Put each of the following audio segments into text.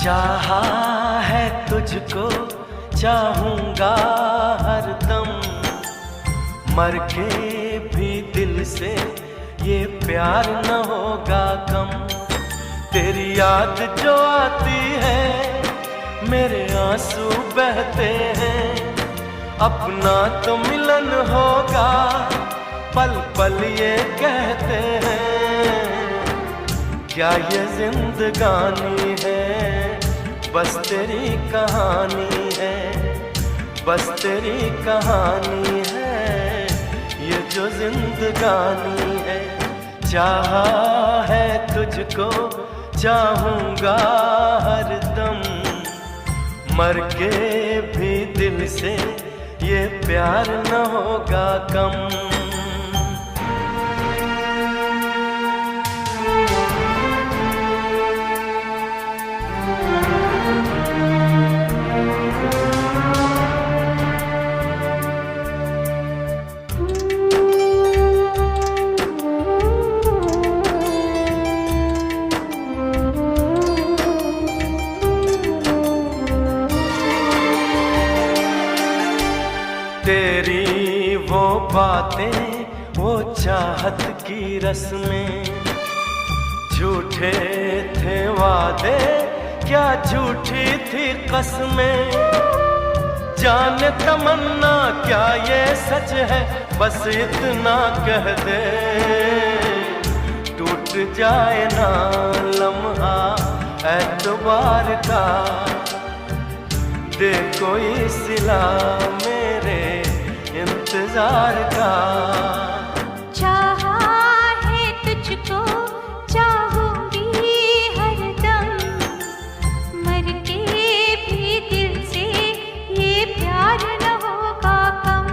चाहा है तुझको चाहूंगा हरदम, मर के भी दिल से ये प्यार न होगा कम। तेरी याद जो आती है मेरे आंसू बहते हैं, अपना तो मिलन होगा पल पल ये कहते हैं। क्या ये जिंदगानी है, बस तेरी कहानी है, बस तेरी कहानी है, ये जो जिंदगानी है। चाहा है तुझको चाहूंगा हरदम, मर के भी दिल से ये प्यार न होगा कम। तेरी वो बातें वो चाहत की रस्में, झूठे थे वादे क्या झूठी थी कसमें। जाने तमन्ना क्या ये सच है, बस इतना कह दे टूट जाए ना लम्हा एतबार का। दे कोई सिला मेरे इंतजार का। चाहा है तुझको चाहूंगी हरदम, मर के भी दिल से ये प्यार न होगा कम।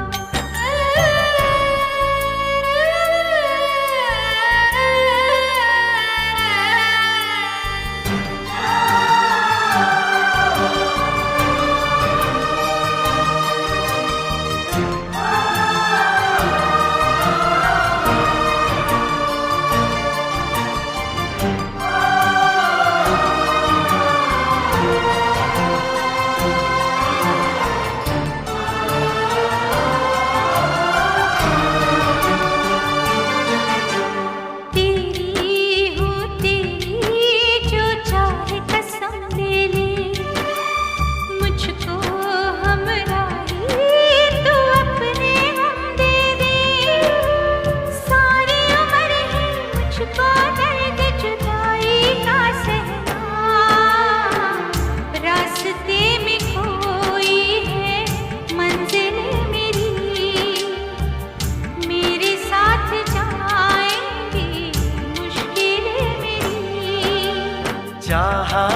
चाहा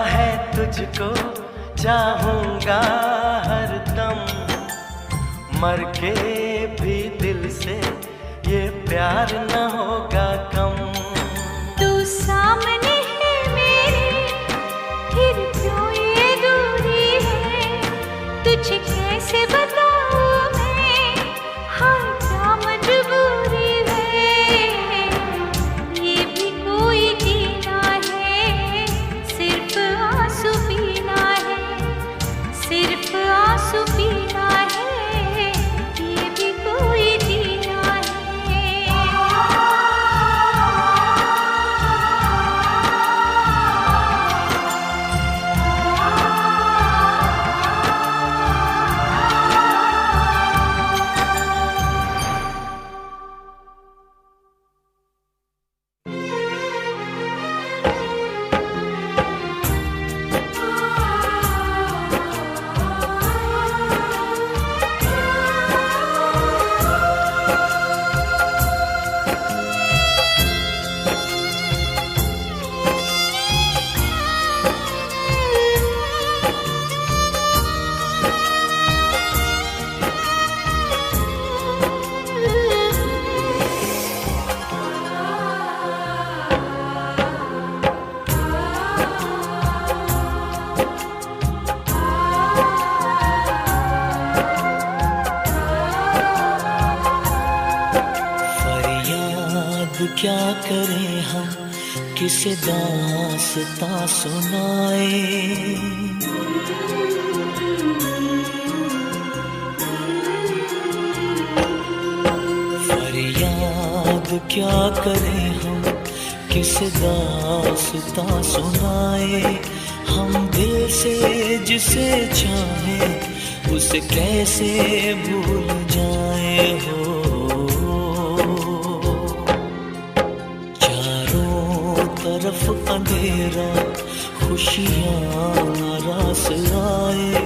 है तुझको चाहूंगा हरदम, मर के भी दिल से ये प्यार न होगा कम। तू सामने है मेरे, फिर क्यों ये दूरी है, तुझे कैसे बताऊं मैं, हाँ क्या मजबूरी है। ये भी कोई जीना है, सिर्फ आंसू पीना है, सिर्फ आंसू पीना है, ये भी कोई जीना है। क्या करें हम किसे दास्तां सुनाए। फरियाद क्या करें हम, किसे दास्तां सुनाए। हम दिल से जिसे चाहे उसे कैसे भूल जाए हो। चारों तरफ अंधेरा, खुशियाँ नाराज आए।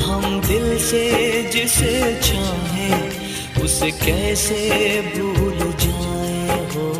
हम दिल से जिसे चाहे उसे कैसे भूल जाए हो।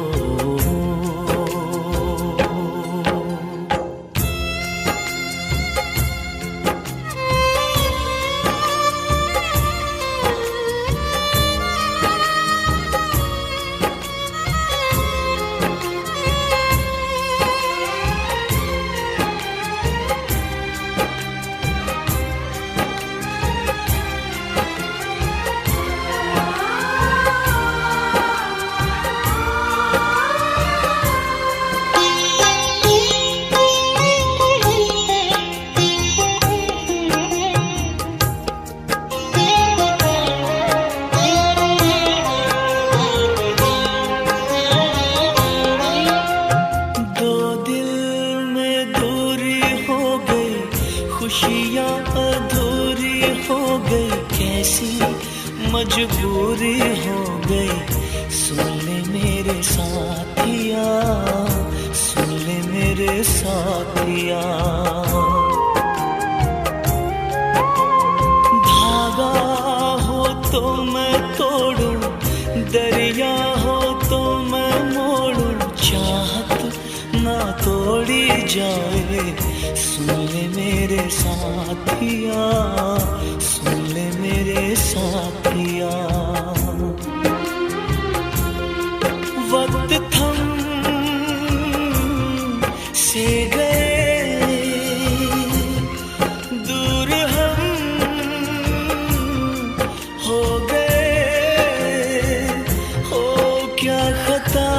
खुशियाँ अधूरी हो गई, कैसी मजबूरी हो गई। सुन ले मेरे साथिया, सुन ले मेरे साथिया। धागा हो तो मैं तोड़ूं, दरिया हो तो मैं मोड़ूं। चाहत ना तोड़ी जाए, सुन ले मेरे साथिया, सुन ले मेरे साथिया। वक्त थम से गए, दूर हम हो गए। हो क्या खता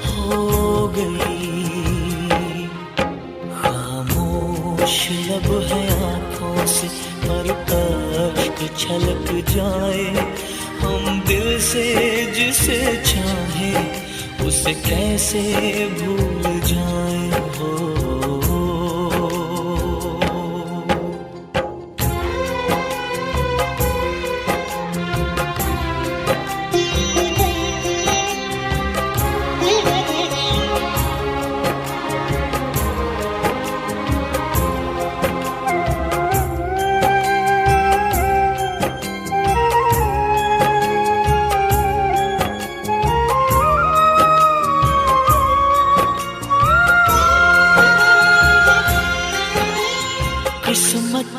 हो गई। लब है आँखों से पर अश्क छलक जाए। हम दिल से जिसे चाहे उसे कैसे भूल जाए हो। किस्मत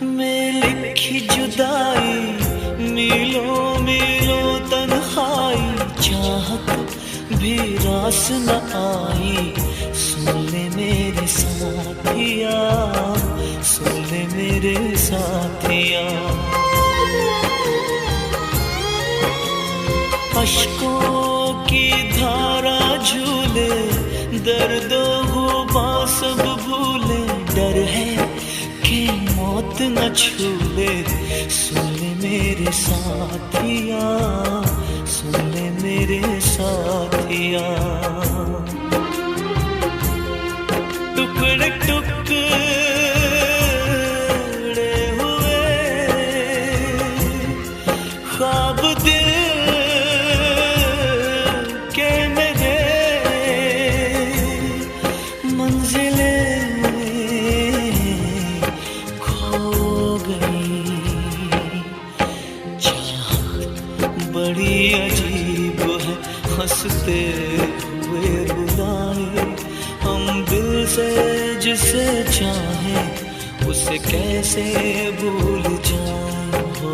में लिखी जुदाई, मीलों मीलों तन्हाई। चाहत भी रास न आई, सुन ले मेरे साथिया, सुन ले मेरे साथिया। अश्कों की धारा झूले, दर्दो गुबां सब भूले। डर है कि मौत न छूले, सुन ले मेरे साथिया, सुन ले मेरे साथिया। टुकड़े टुकड़े हुए ख्वाब दिल के मेरे, मंजिलें बड़ी अजीब है, हंसते हुए रुलाए। हम दिल से जिसे चाहे उसे कैसे भूल जाए हो।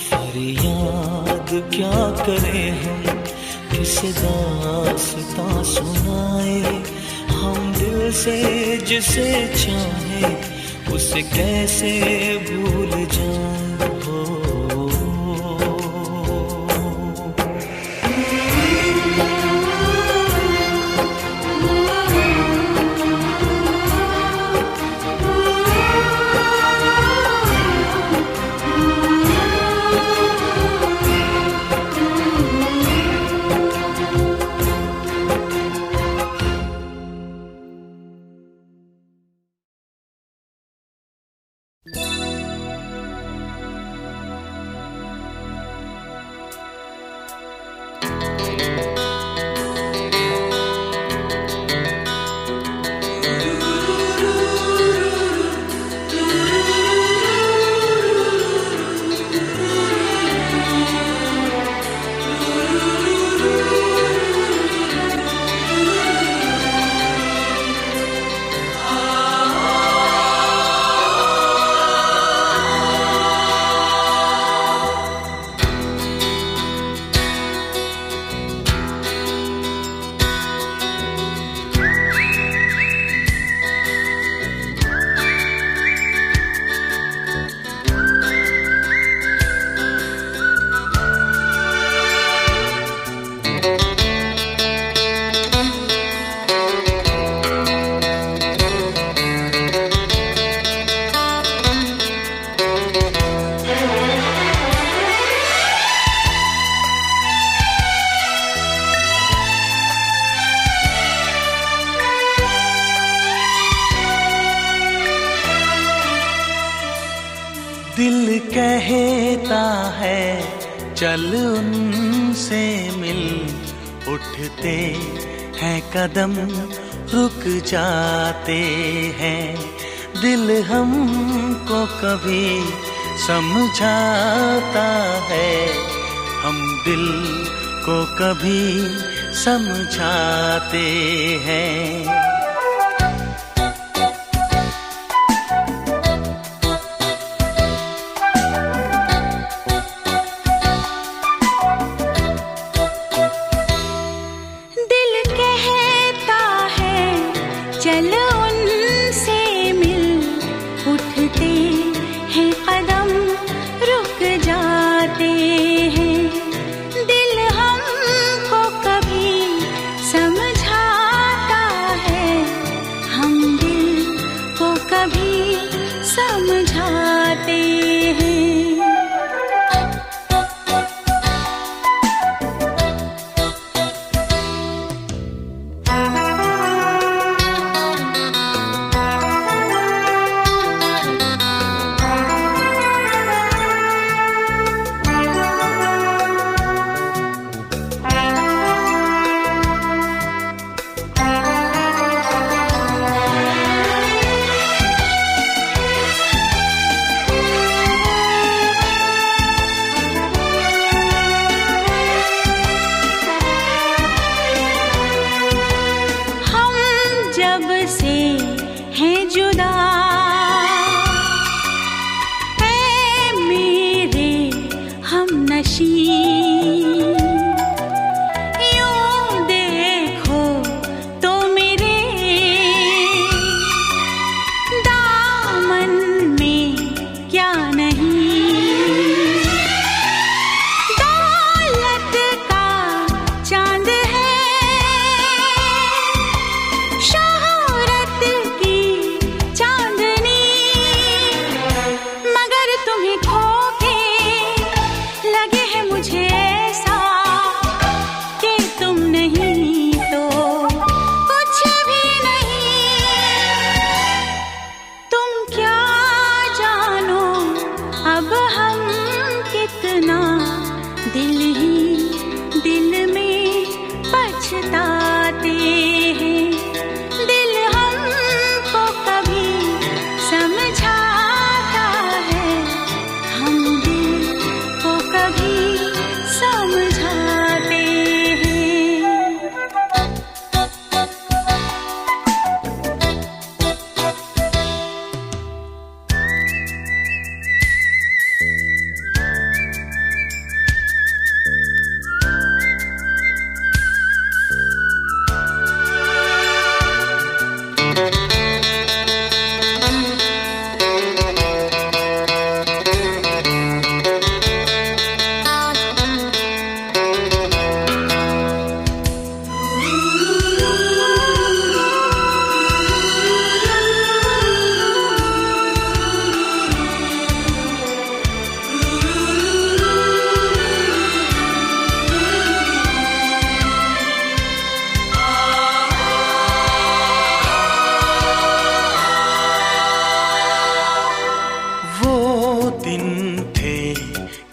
फरियाद क्या करें हम, किसे दास्तां सुनाए। हम दिल से जिसे चाहे उसे कैसे भूल जाए हो। दिल कहता है चल उनसे मिल, उठते हैं कदम रुक जाते हैं। दिल हमको कभी समझाता है, हम दिल को कभी समझाते हैं।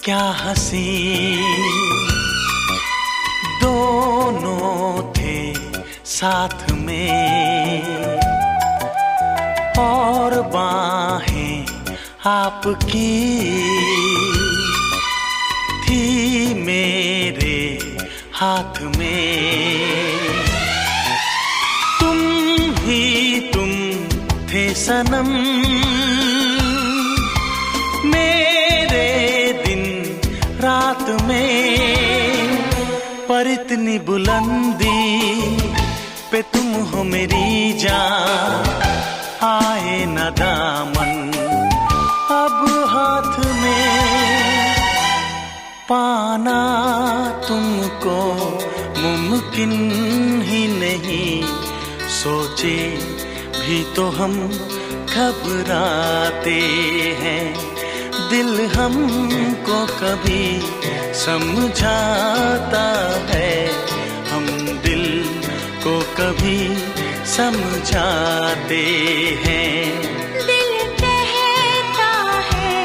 क्या हंसी दोनों थे साथ में, और बाहें आपकी थी मेरे हाथ में। तुम ही तुम थे सनम मेरे दिन रात में, पर इतनी बुलंदी पे तुम हो मेरी जान, आए न दामन अब हाथ में, पाना तुमको मुमकिन ही नहीं, सोचे भी तो हम घबराते हैं। दिल हमको कभी समझाता है, हम दिल को कभी समझाते हैं। दिल कहता है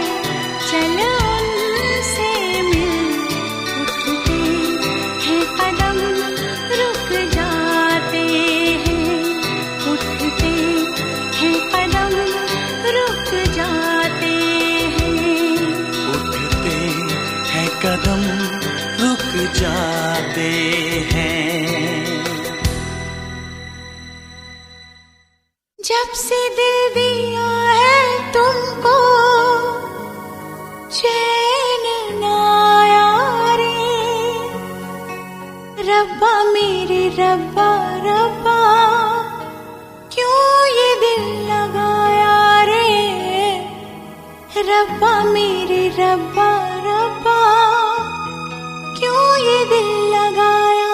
जब से दिल दिया है तुमको चैन ना आया रे, रब्बा मेरे रब्बा रब्बा क्यों ये दिल लगाया रे, रब्बा मेरे रब्बा रब्बा क्यों ये दिल लगाया।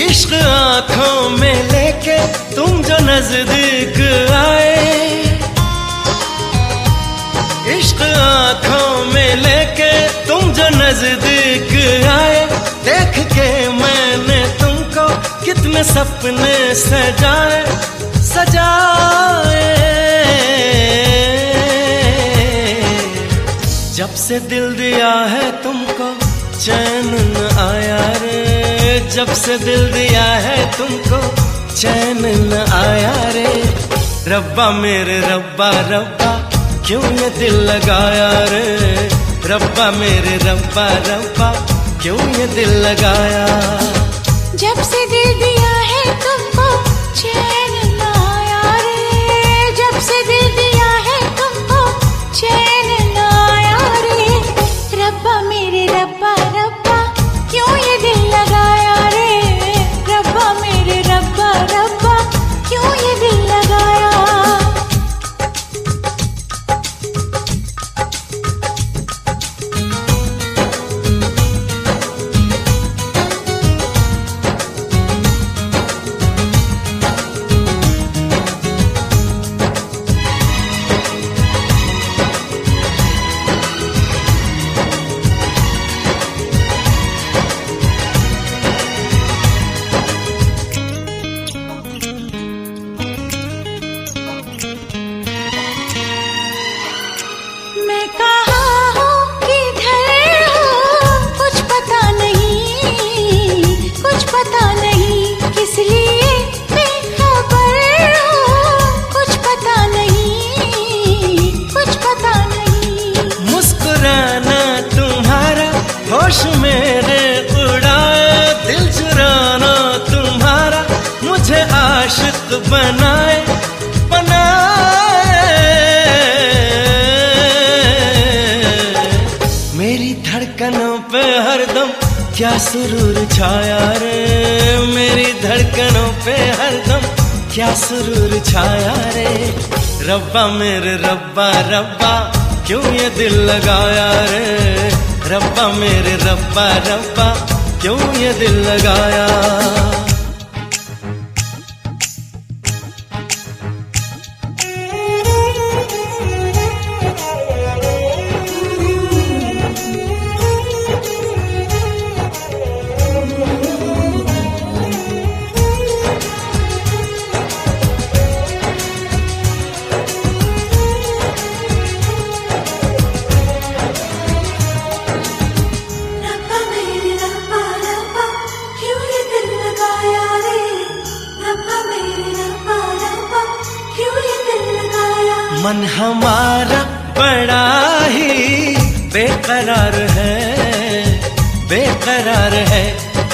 इश्क आँखों में लेके तुम जो नजदीक आए, इश्क आँखों में लेके तुम जो नजदीक आए, देख के मैंने तुमको कितने सपने सजाए सजाए। जब से दिल दिया है तुमको चैन न आया रे, जब से दिल दिया है तुमको चैन न आया रे, रब्बा मेरे रब्बा रब्बा क्यों ये दिल लगाया रे, रब्बा मेरे रब्बा रब्बा क्यों ये दिल लगाया। जब से दिल दिया है तुमको चैन न आया रे, जब से दिल दिया है तुमको चैन न आया रे, रब्बा मेरे रब्बा रब्बा क्यों ये दिल लगाया रे, रब्बा मेरे रब्बा रब्बा क्यों ये दिल लगाया। मैं कहाँ हूँ किधर हूँ कुछ पता नहीं, कुछ पता नहीं किस लिए बेखबर हूँ, कुछ पता नहीं, कुछ पता नहीं। मुस्कुराना तुम्हारा होश मेरे उड़ाए, दिल चुराना तुम्हारा मुझे आशिक बनाए बनाए। मेरी धड़कनों पे हरदम क्या सुरूर छाया रे, मेरी धड़कनों पे हरदम क्या सुरूर छाया रे, रब्बा मेरे रब्बा रब्बा क्यों ये दिल लगाया रे, रब्बा मेरे रब्बा रब्बा क्यों ये दिल लगाया। रब्बा मेरे रब्बा रब्बा क्यों ये दिल लगाया रे, रब्बा मेरे रब्बा रब्बा क्यों ये दिल लगाया। मन हमारा बड़ा ही बेकरार है, बेकरार है,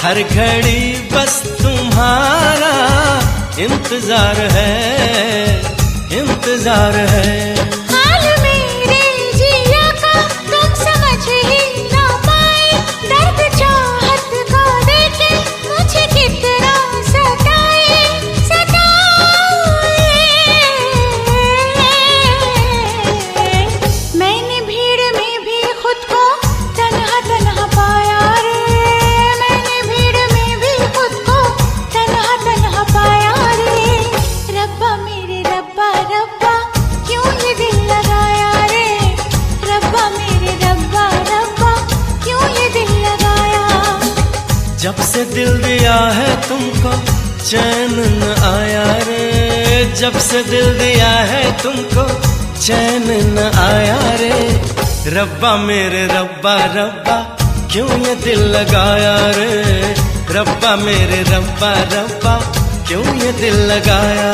हर घड़ी बस तुम्हारा इंतजार है, इंतजार है। हाल मेरे जिया का तुम समझ ही ना पाए, दर्द चाहत को देखे मुझे कितना सताए सताए। मैंने भीड़ में भी खुद को तन्हा तन्हा पाया रे, मैंने भीड़ में भी खुद को तन्हा तन्हा पाया रे, रब्बा मेरे रब्बा रब्बा क्यों ये दिल से दिल दिया है तुमको चैन न आया रे, जब से दिल दिया है तुमको चैन न आया रे। रब्बा मेरे रब्बा रब्बा क्यों ये दिल लगाया रे, रब्बा मेरे रब्बा रब्बा क्यों ये दिल लगाया।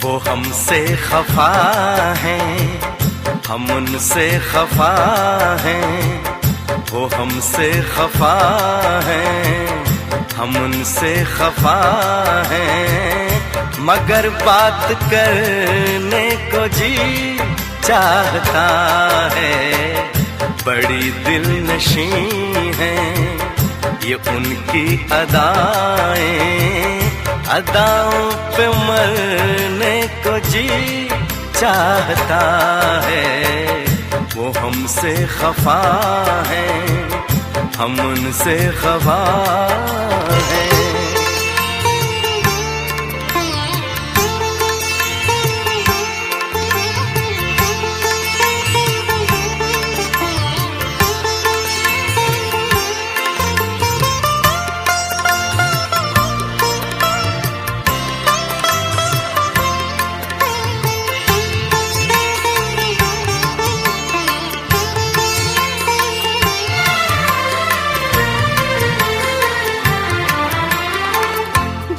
वो हमसे खफा हैं, हम उनसे खफा हैं। वो हमसे खफा हैं, हम उनसे खफा हैं। मगर बात करने को जी चाहता है। बड़ी दिलनशीं हैं ये उनकी अदाएं, अदाओं पे मरने को जी चाहता है। वो हमसे खफा हैं, हम उनसे खफा हैं।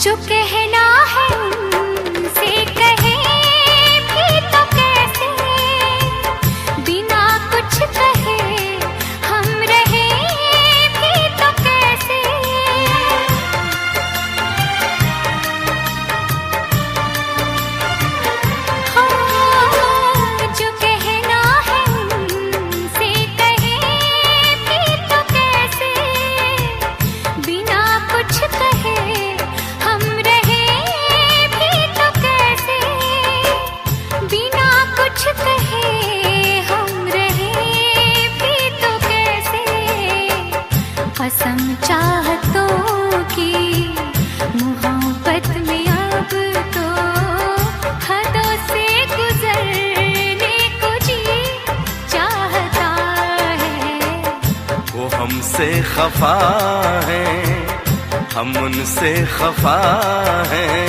जो कहना है उनसे कहे भी तो कैसे, बिना कुछ कहे हम रहे भी तो कैसे। जो कहना है उनसे कहे भी तो कैसे, बिना कुछ कहे हम रहे भी तो कैसे। बिना कुछ कहे हम रहे भी तो कैसे। कसम चाहतों की मोहब्बत में अब तो हदों से गुजरने को जी चाहता है। वो हमसे खफा हैं, हम उनसे खफा हैं।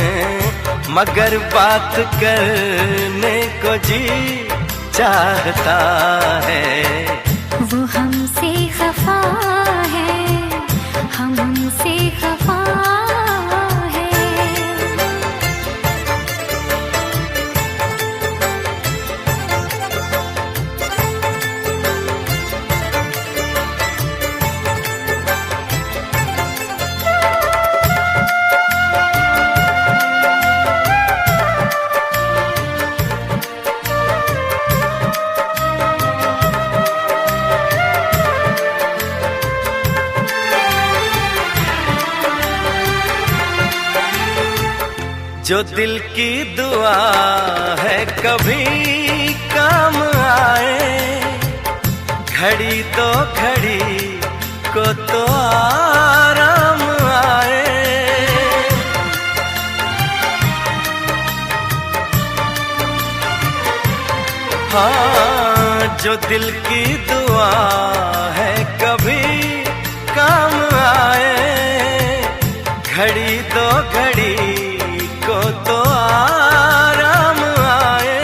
मगर बात करने को जी चाहता है। वो हमसे खफा है, हम उनसे खफा है। जो दिल की दुआ है कभी काम आए, घड़ी तो घड़ी को तो आराम आए। हाँ, जो दिल की दुआ है कभी काम आए, घड़ी तो घड़ी को तो आराम आए।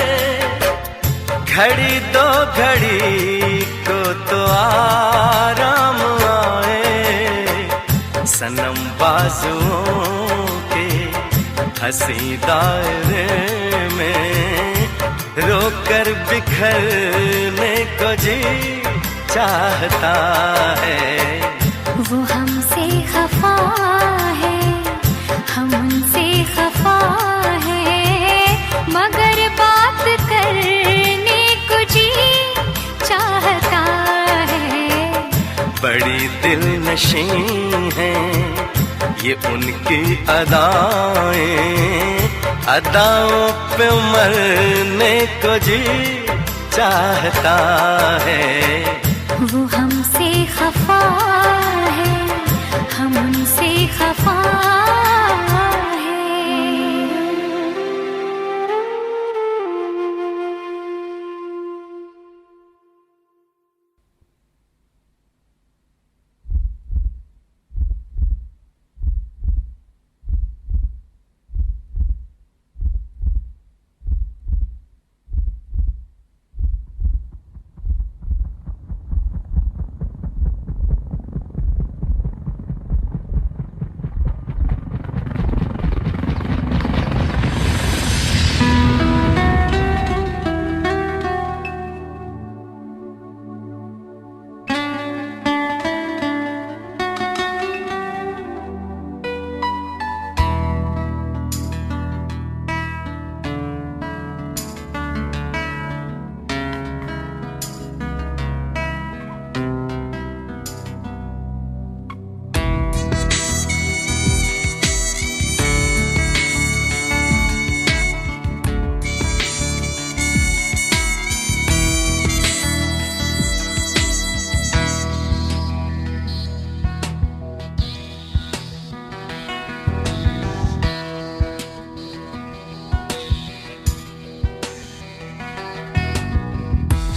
घड़ी दो घड़ी को तो आराम आए। सनम बाजुओं के हंसी दायरे में रोकर बिखरने को जी चाहता है। वो हमसे खफा है, हम उनसे खफा है, मगर बात करने को जी चाहता है। बड़ी दिलनशी है ये उनकी अदाएं, अदाओं पे मरने को जी चाहता है। वो हमसे खफा है, हम उनसे खफा है।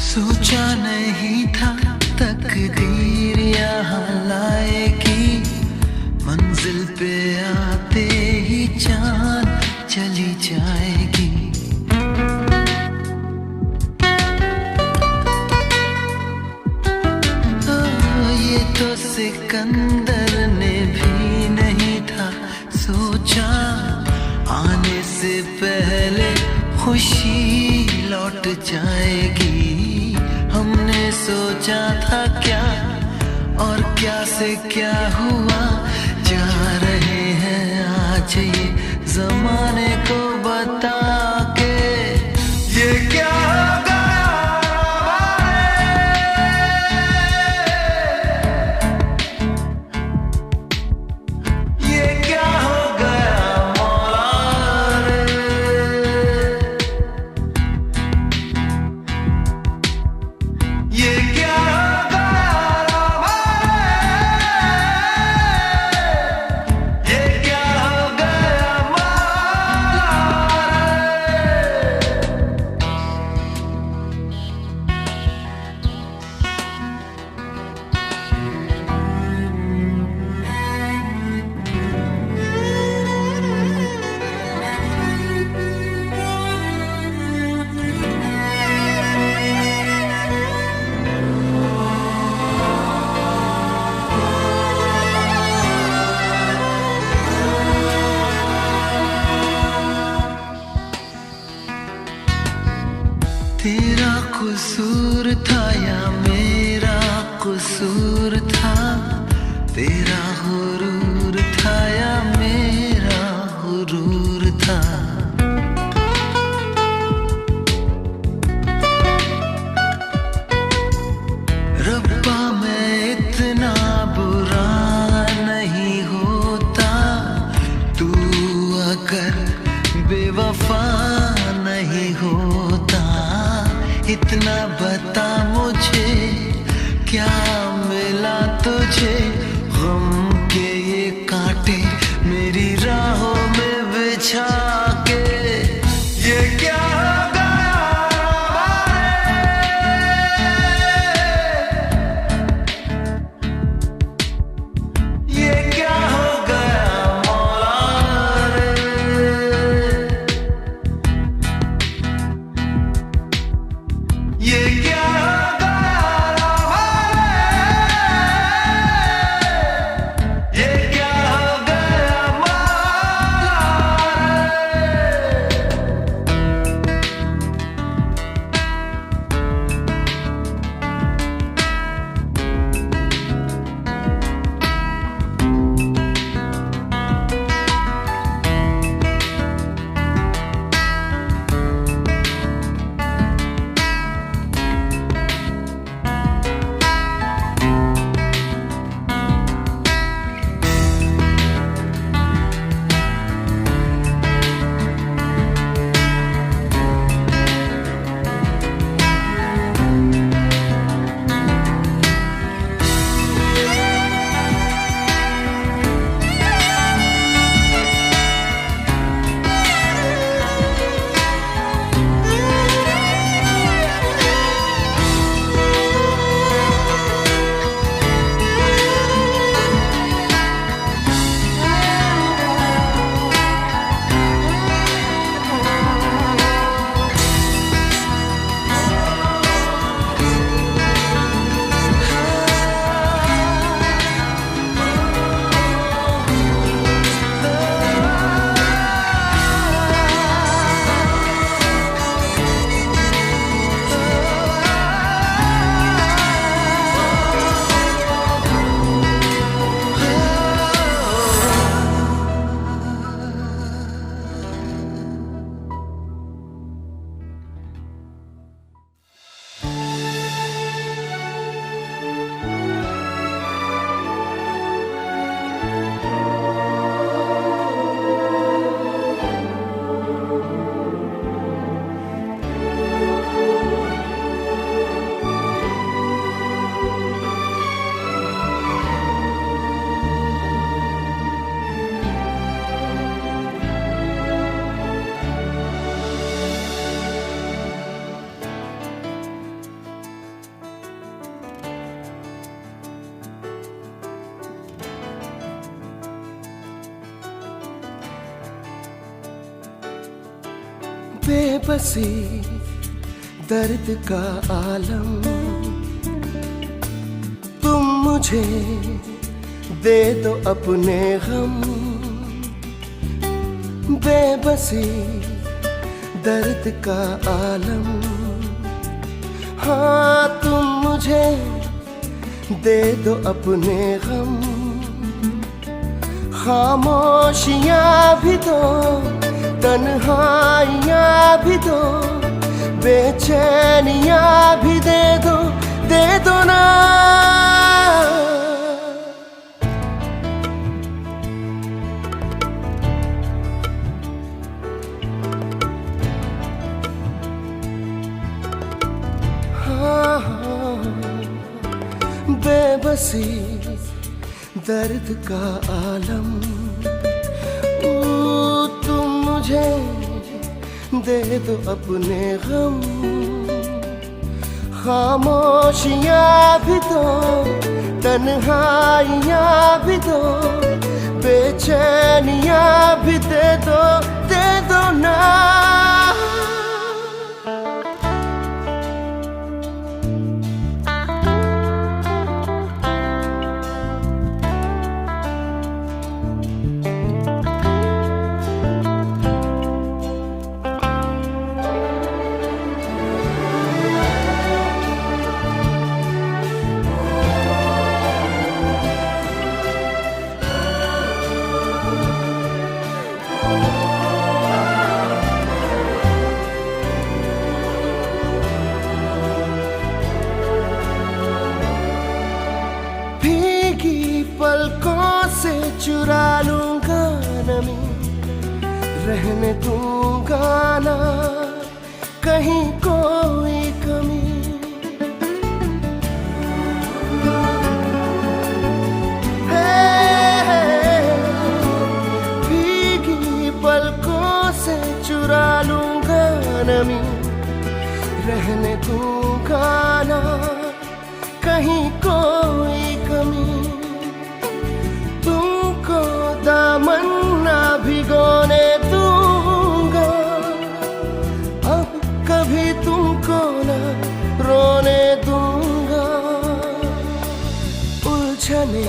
सोचा नहीं था तकदीर यहाँ लाएगी, मंजिल पे आते ही जान चली जाएगी। ये तो सिकंदर ने भी नहीं था सोचा, आने से पहले खुशी लौट जाएगी। हमने सोचा था क्या और क्या से क्या हुआ, जा रहे हैं आज ये जमाने को बता के। ये क्या तेरा कसूर था या मेरा कसूर था, तेरा गुरूर था या मेरा गुरूर था। रब्बा मैं इतना बुरा नहीं होता, तू अगर बेवफा नहीं होता। इतना बता मुझे क्या मिला तुझे, गम के ये कांटे मेरी राहों में बिछा के। ये क्या बेबसी दर्द का आलम, तुम मुझे दे दो अपने गम। बेबसी दर्द का आलम, हाँ तुम मुझे दे दो अपने गम। खामोशियाँ भी दो, तन्हाइयाँ भी दो, बेचैनियाँ भी दे दो ना। बेबसी दर्द का आलम, तुम मुझे दे दो अपने गम। खामोशियाँ भी दो, तन्हाइयाँ भी दो, बेचैनियाँ भी दे दो ना। पलकों से चुरा लूंगा नमी, रहने दूंगा ना कहीं कोई कमी। भीगी पलकों से चुरा लूंगा नमी, रहने दूंगा ना कहीं कोई कमी। दामन ना भिगोने दूंगा, अब कभी तुमको ना रोने दूंगा। उलझने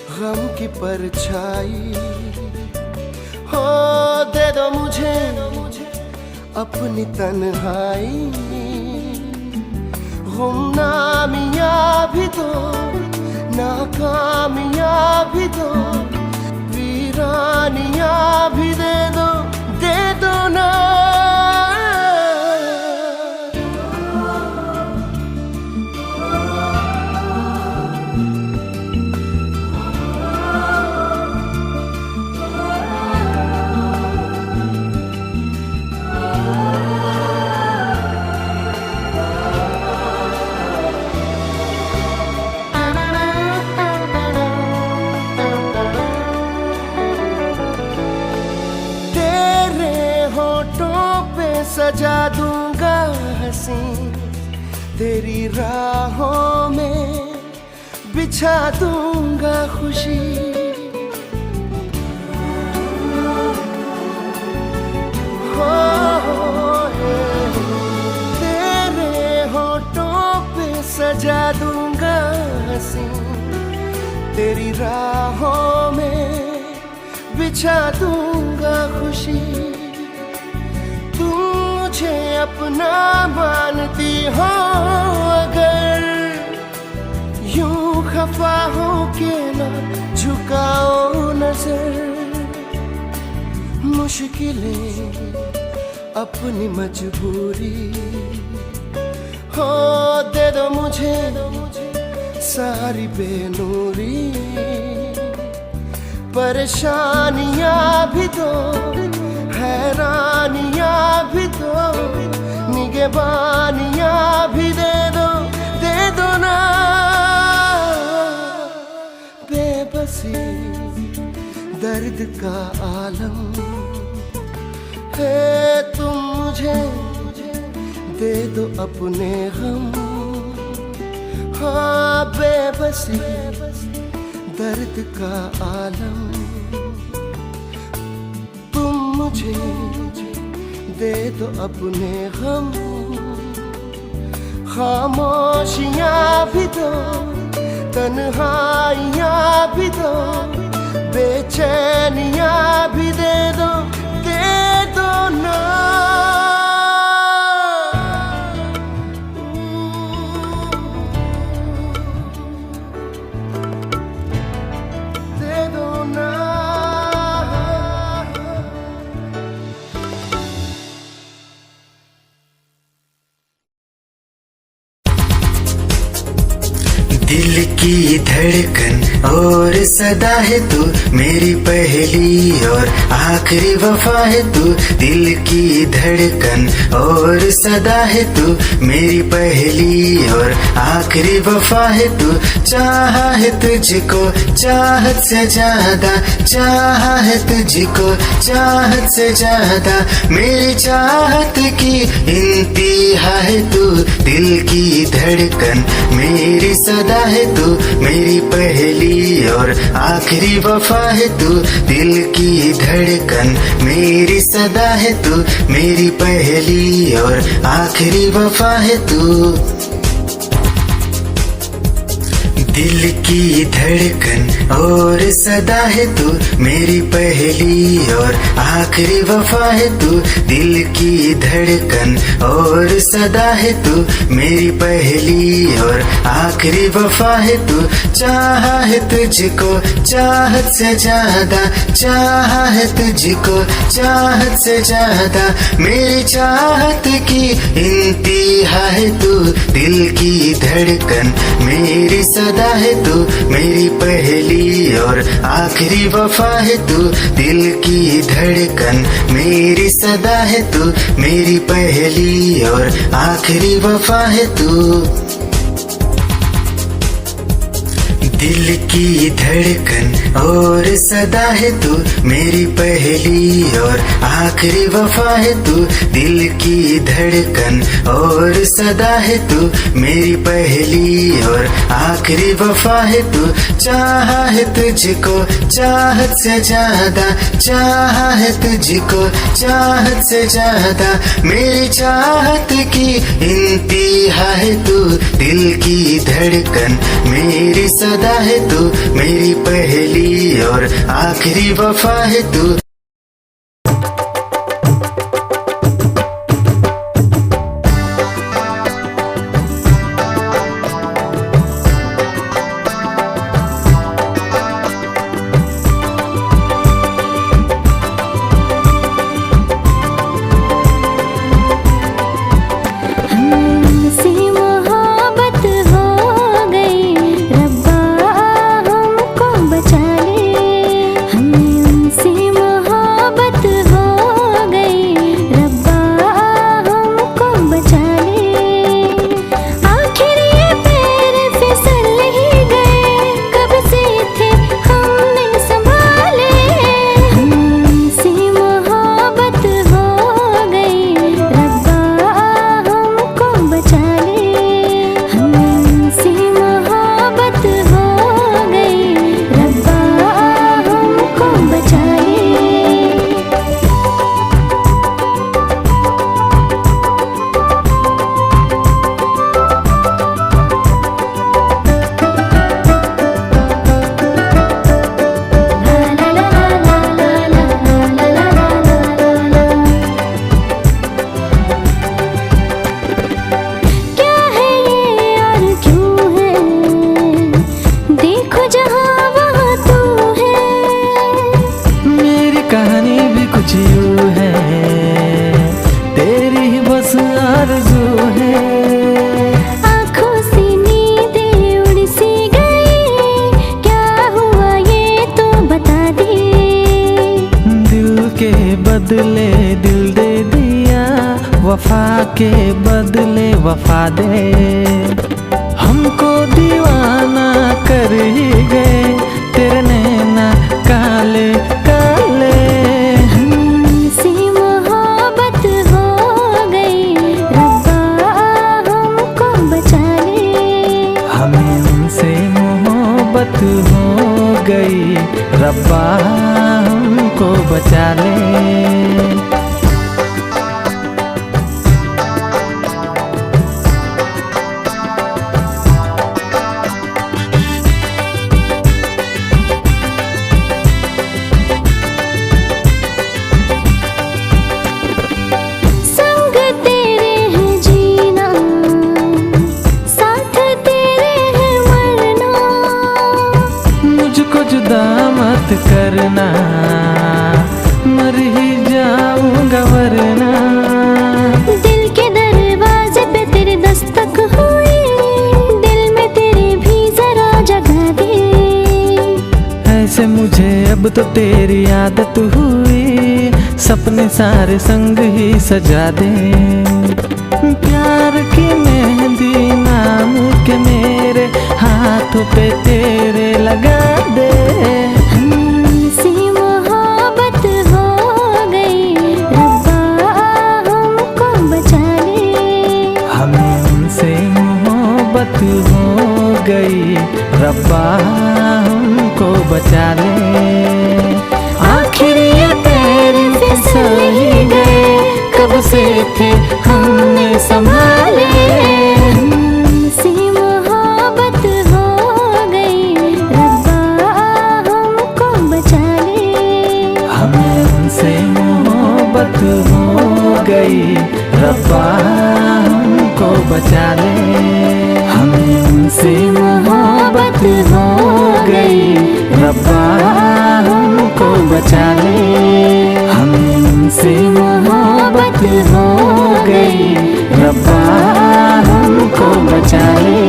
गम की परछाई हो, दे दो मुझे अपनी तन्हाई। गुमनामियाँ भी दो, नाकामियाँ भी दो, वीरानियाँ भी दे दो ना। सजा दूंगा हंसी, तेरी राहों में बिछा दूंगा खुशी। तेरे होठों पे सजा दूंगा हंसी, तेरी राहों में बिछा दूंगा खुशी। मुझे अपना मानती हो अगर, यूं खफा हो के ना झुकाओ नजर। मुश्किलें अपनी मजबूरी हो, दे दो मुझे सारी बेनूरी। परेशानियाँ भी दो, हैरानियाँ भी दो, निगहबानियाँ भी दे दो ना। बेबसी दर्द का आलम है, तुम मुझे दे दो अपने गम। हाँ बेबसी दर्द का आलम, तुम मुझे दे दो अपने हम, खामोशियाँ भी दो, तन्हाइयाँ भी दो, बेचैनियाँ भी दे दो ना। दे दो ना। दिल की धड़कन और सदा है तू, मेरी पहली और आखिरी वफा है तू। दिल की धड़कन और सदा है तू, मेरी पहली और आखिरी वफा है तू। चाहा है तुझको चाहत से ज्यादा, चाहा है तुझको चाहत से ज्यादा, मेरी चाहत की इंतहा है तू। दिल की धड़कन मेरी सदा है तू, मेरी पहली और आखिरी वफा है तू। दिल की धड़कन मेरी सदा है तू, मेरी पहली और आखिरी वफा है तू। दिल की धड़कन और सदा है तू, मेरी पहली और आखिरी वफा है तू। दिल की धड़कन और सदा है तू, मेरी पहली और आखिरी वफा है तू। चाहा है तुझको चाहत से ज्यादा, चाहा है तुझको चाहत से ज्यादा, मेरी चाहत की इंतहा है तू। दिल की धड़कन मेरी सदा है तू, मेरी पहली और आखिरी वफा है तू। दिल की धड़कन मेरी सदा है तू, मेरी पहली और आखिरी वफा है तू। दिल की धड़कन और सदा है तू, मेरी पहली और आखिरी वफा है तू। दिल की धड़कन और सदा है तू, मेरी पहली और आखिरी वफा है तू। चाहा है तुझको चाहत से ज्यादा, चाहा है तुझको चाहत से ज्यादा, मेरी चाहत की इंतहा है तू। दिल की धड़कन मेरी सदा है तू, मेरी पहली और आखिरी वफा है तू। बदले दिल दे दिया, वफा के बदले वफा दे। हमको दीवाना कर ही गए तेरे नैना काले काले। हमसे मोहब्बत हो गई, रब्बा हमको बचा ले। हमें उनसे मोहब्बत हो गई, रब्बा हमको बचा ले। मत करना, मर ही जाऊंगा वरना। दिल के दरवाजे पे तेरे दस्तक हुई, दिल में तेरे भी जरा जगह दे। ऐसे मुझे अब तो तेरी आदत हुई, सपने सारे संग ही सजा दे। प्यार की मेहंदी नाम के मेरे हाथों पे तेरे लगा दे। हमसे मोहब्बत हो गई, रब्बा हमको बचा ले। हमसे मोहब्बत हो गई, रब्बा हमको बचा ले। आखिर ये पैर फिसल ही गए, कब से थे हमने संभाले। हमसे मोहब्बत हो गई, रब्बा हमको बचा ले। हमसे मोहब्बत हो गई, रब्बा हमको बचा ले। हमसे मोहब्बत हो गई, रब्बा हमको बचा ले। हमसे मोहब्बत हो गई, रब्बा हमको बचा ले।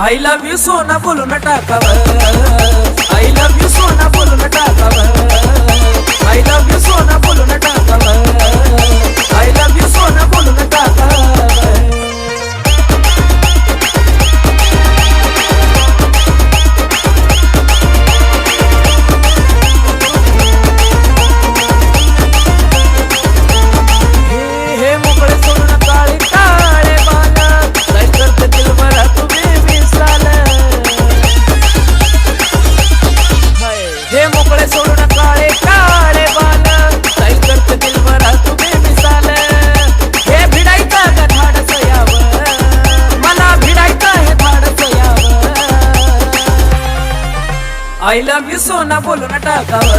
I love you सोना बोलून टाकावं, I love you सोना बोलून टाकावं, I love you सोना बोलून टाकावं, I love you सोना बोलून टाकावं। हे मोकळे सोडून काळे काळे बाल, काय करते दिल भरा तुम्ही हे मोकळे सोडून काळे काळे बाल, काय करते दिल भरा तुम्ही मिसाल। हे भिडायचं ग धाडस यावं, मला भिडायचं हे धाडस यावं। I love you सोना बोलून टाकावं,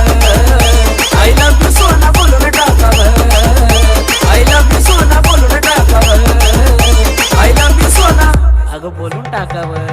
I love you सोना बोलून टाकावं, I love you सोना बोलून टाकावं, I love you सोना अगं बोलून टाकावं।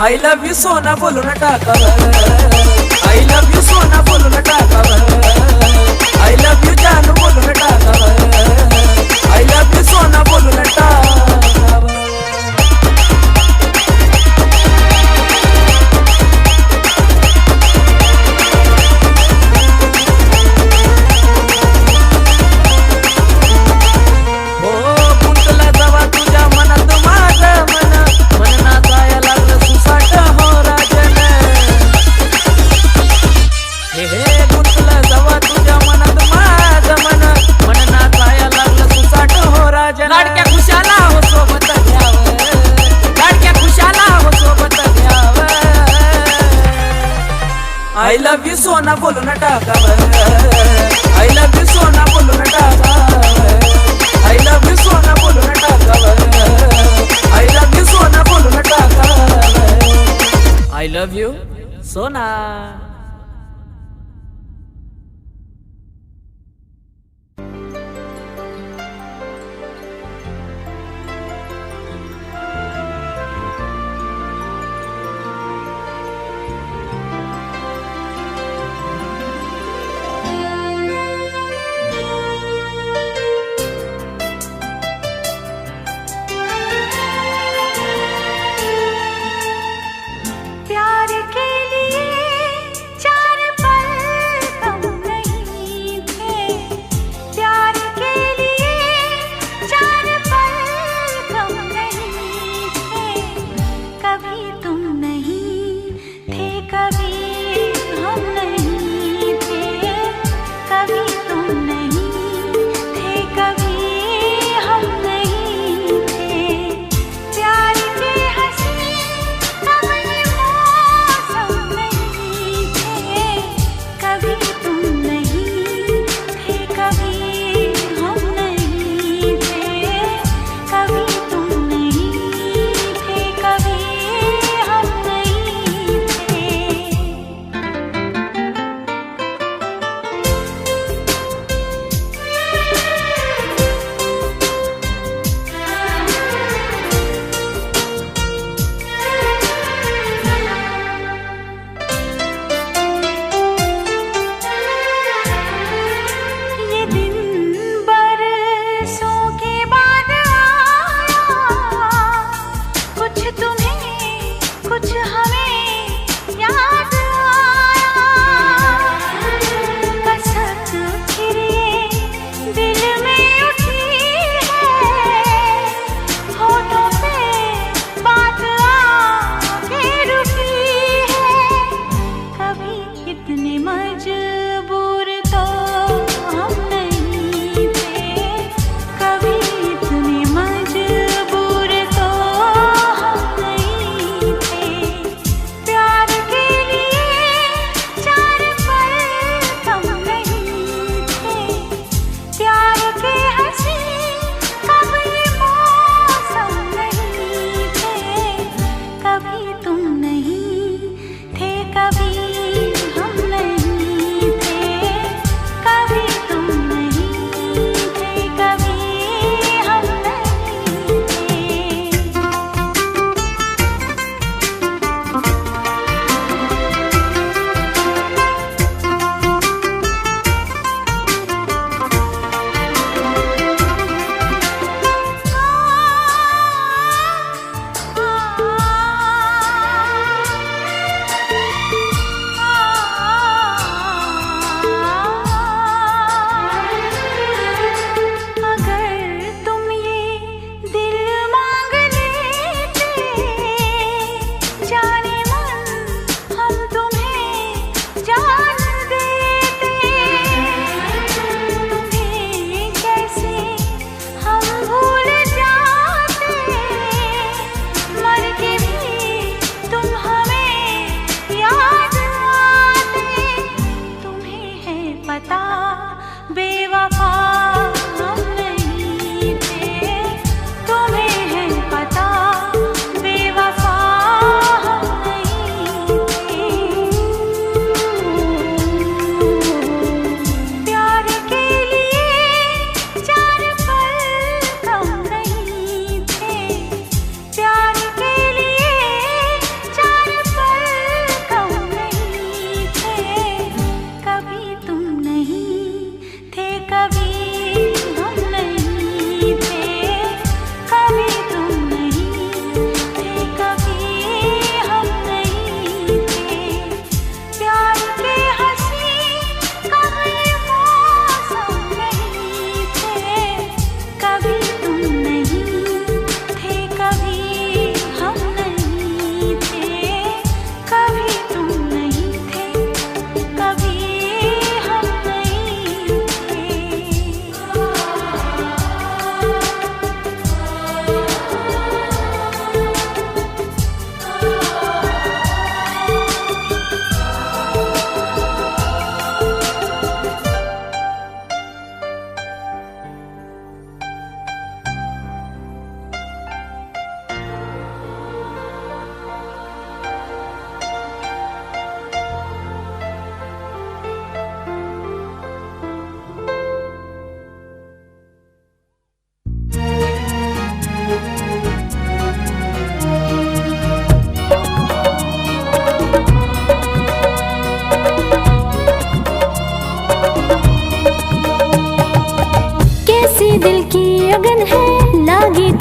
I love you सोना बोलून टाकावं, I love you सोना बोलून टाकावं, I love you जानू बोलून टाकावं, I love you सोना बोलून टाकावं। लाडक्या खुशाला हो सोबत घ्यावं, लाडक्या खुशाला हो सोबत घ्यावं। I love you सोना बोलून टाकावं, I love you सोना बोलून टाकावं, I love you सोना बोलून टाकावं, I love you सोना बोलून टाकावं, I love you सोना।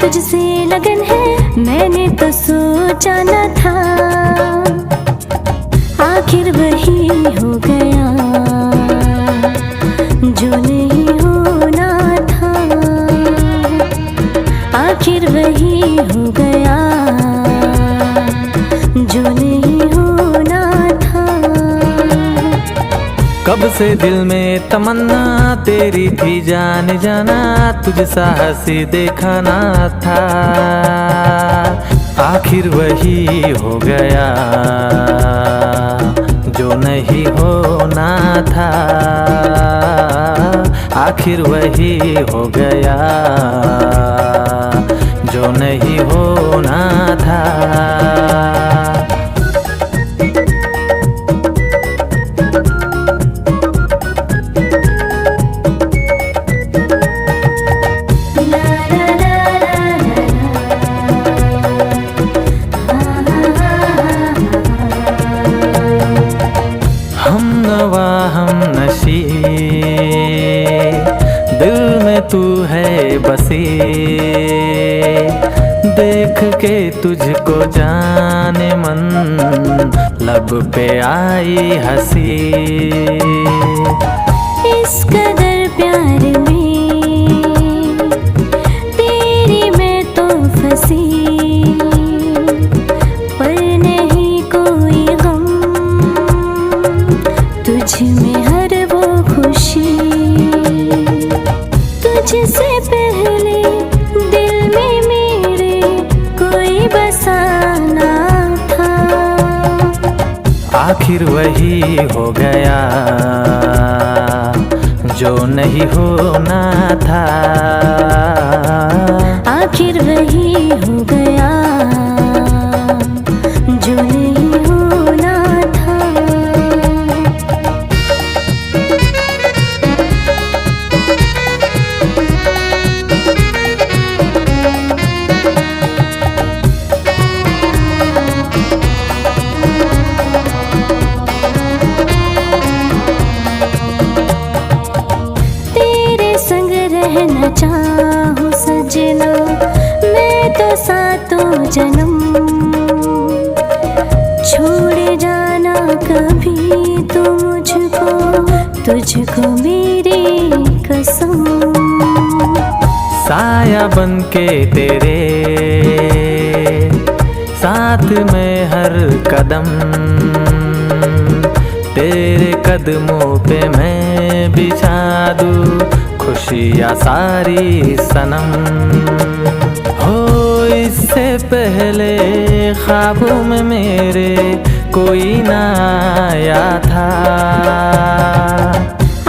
तुझसे लगन है, मैंने तो सोचा न था, आखिर वही हो गया जो नहीं होना था, आखिर वही हो गया जो नहीं होना था। कब से दिल में तमन्ना तेरी थी जाने जाना, तुझ साहसी देखा ना था, आखिर वही हो गया जो नहीं होना था, आखिर वही हो गया जो नहीं होना था। दिल में तू है बसी, देख के तुझको जाने मन लब पे आई हंसी, इस कदर प्यार में तेरी मैं तो फंसी, पर नहीं कोई गम तुझ में हर वो खुशी, तुझसे पहले दिल में मेरे कोई बसाना था, आखिर वही हो गया जो नहीं होना था, आखिर वही हो गया जो नहीं होना था। रहना चाहूं सजना मैं तो सातों जन्म, छोड़ जाना कभी तो तुझको मेरी कसम, साया बन के तेरे साथ में हर कदम, तेरे कदमों पे मैं बिछा दूं खुशियाँ सारी सनम, हो इससे पहले ख्वाबों में मेरे कोई ना आया था,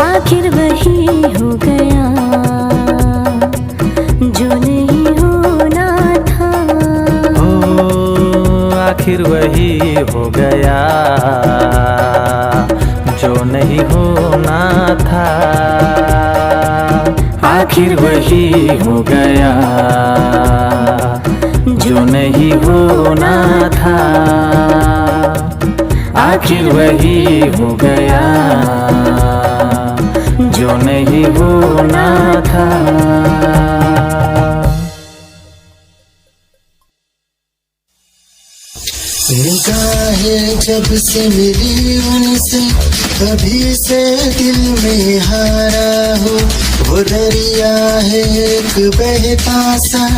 आखिर वही हो गया जो नहीं होना था, हो आखिर वही हो गया जो नहीं होना था, आखिर वही हो गया जो नहीं होना था, आखिर वही हो गया जो नहीं होना था। निगाहें जब से मिली उनसे कभी से दिल में हारा हो, वो दरिया है एक बहता सा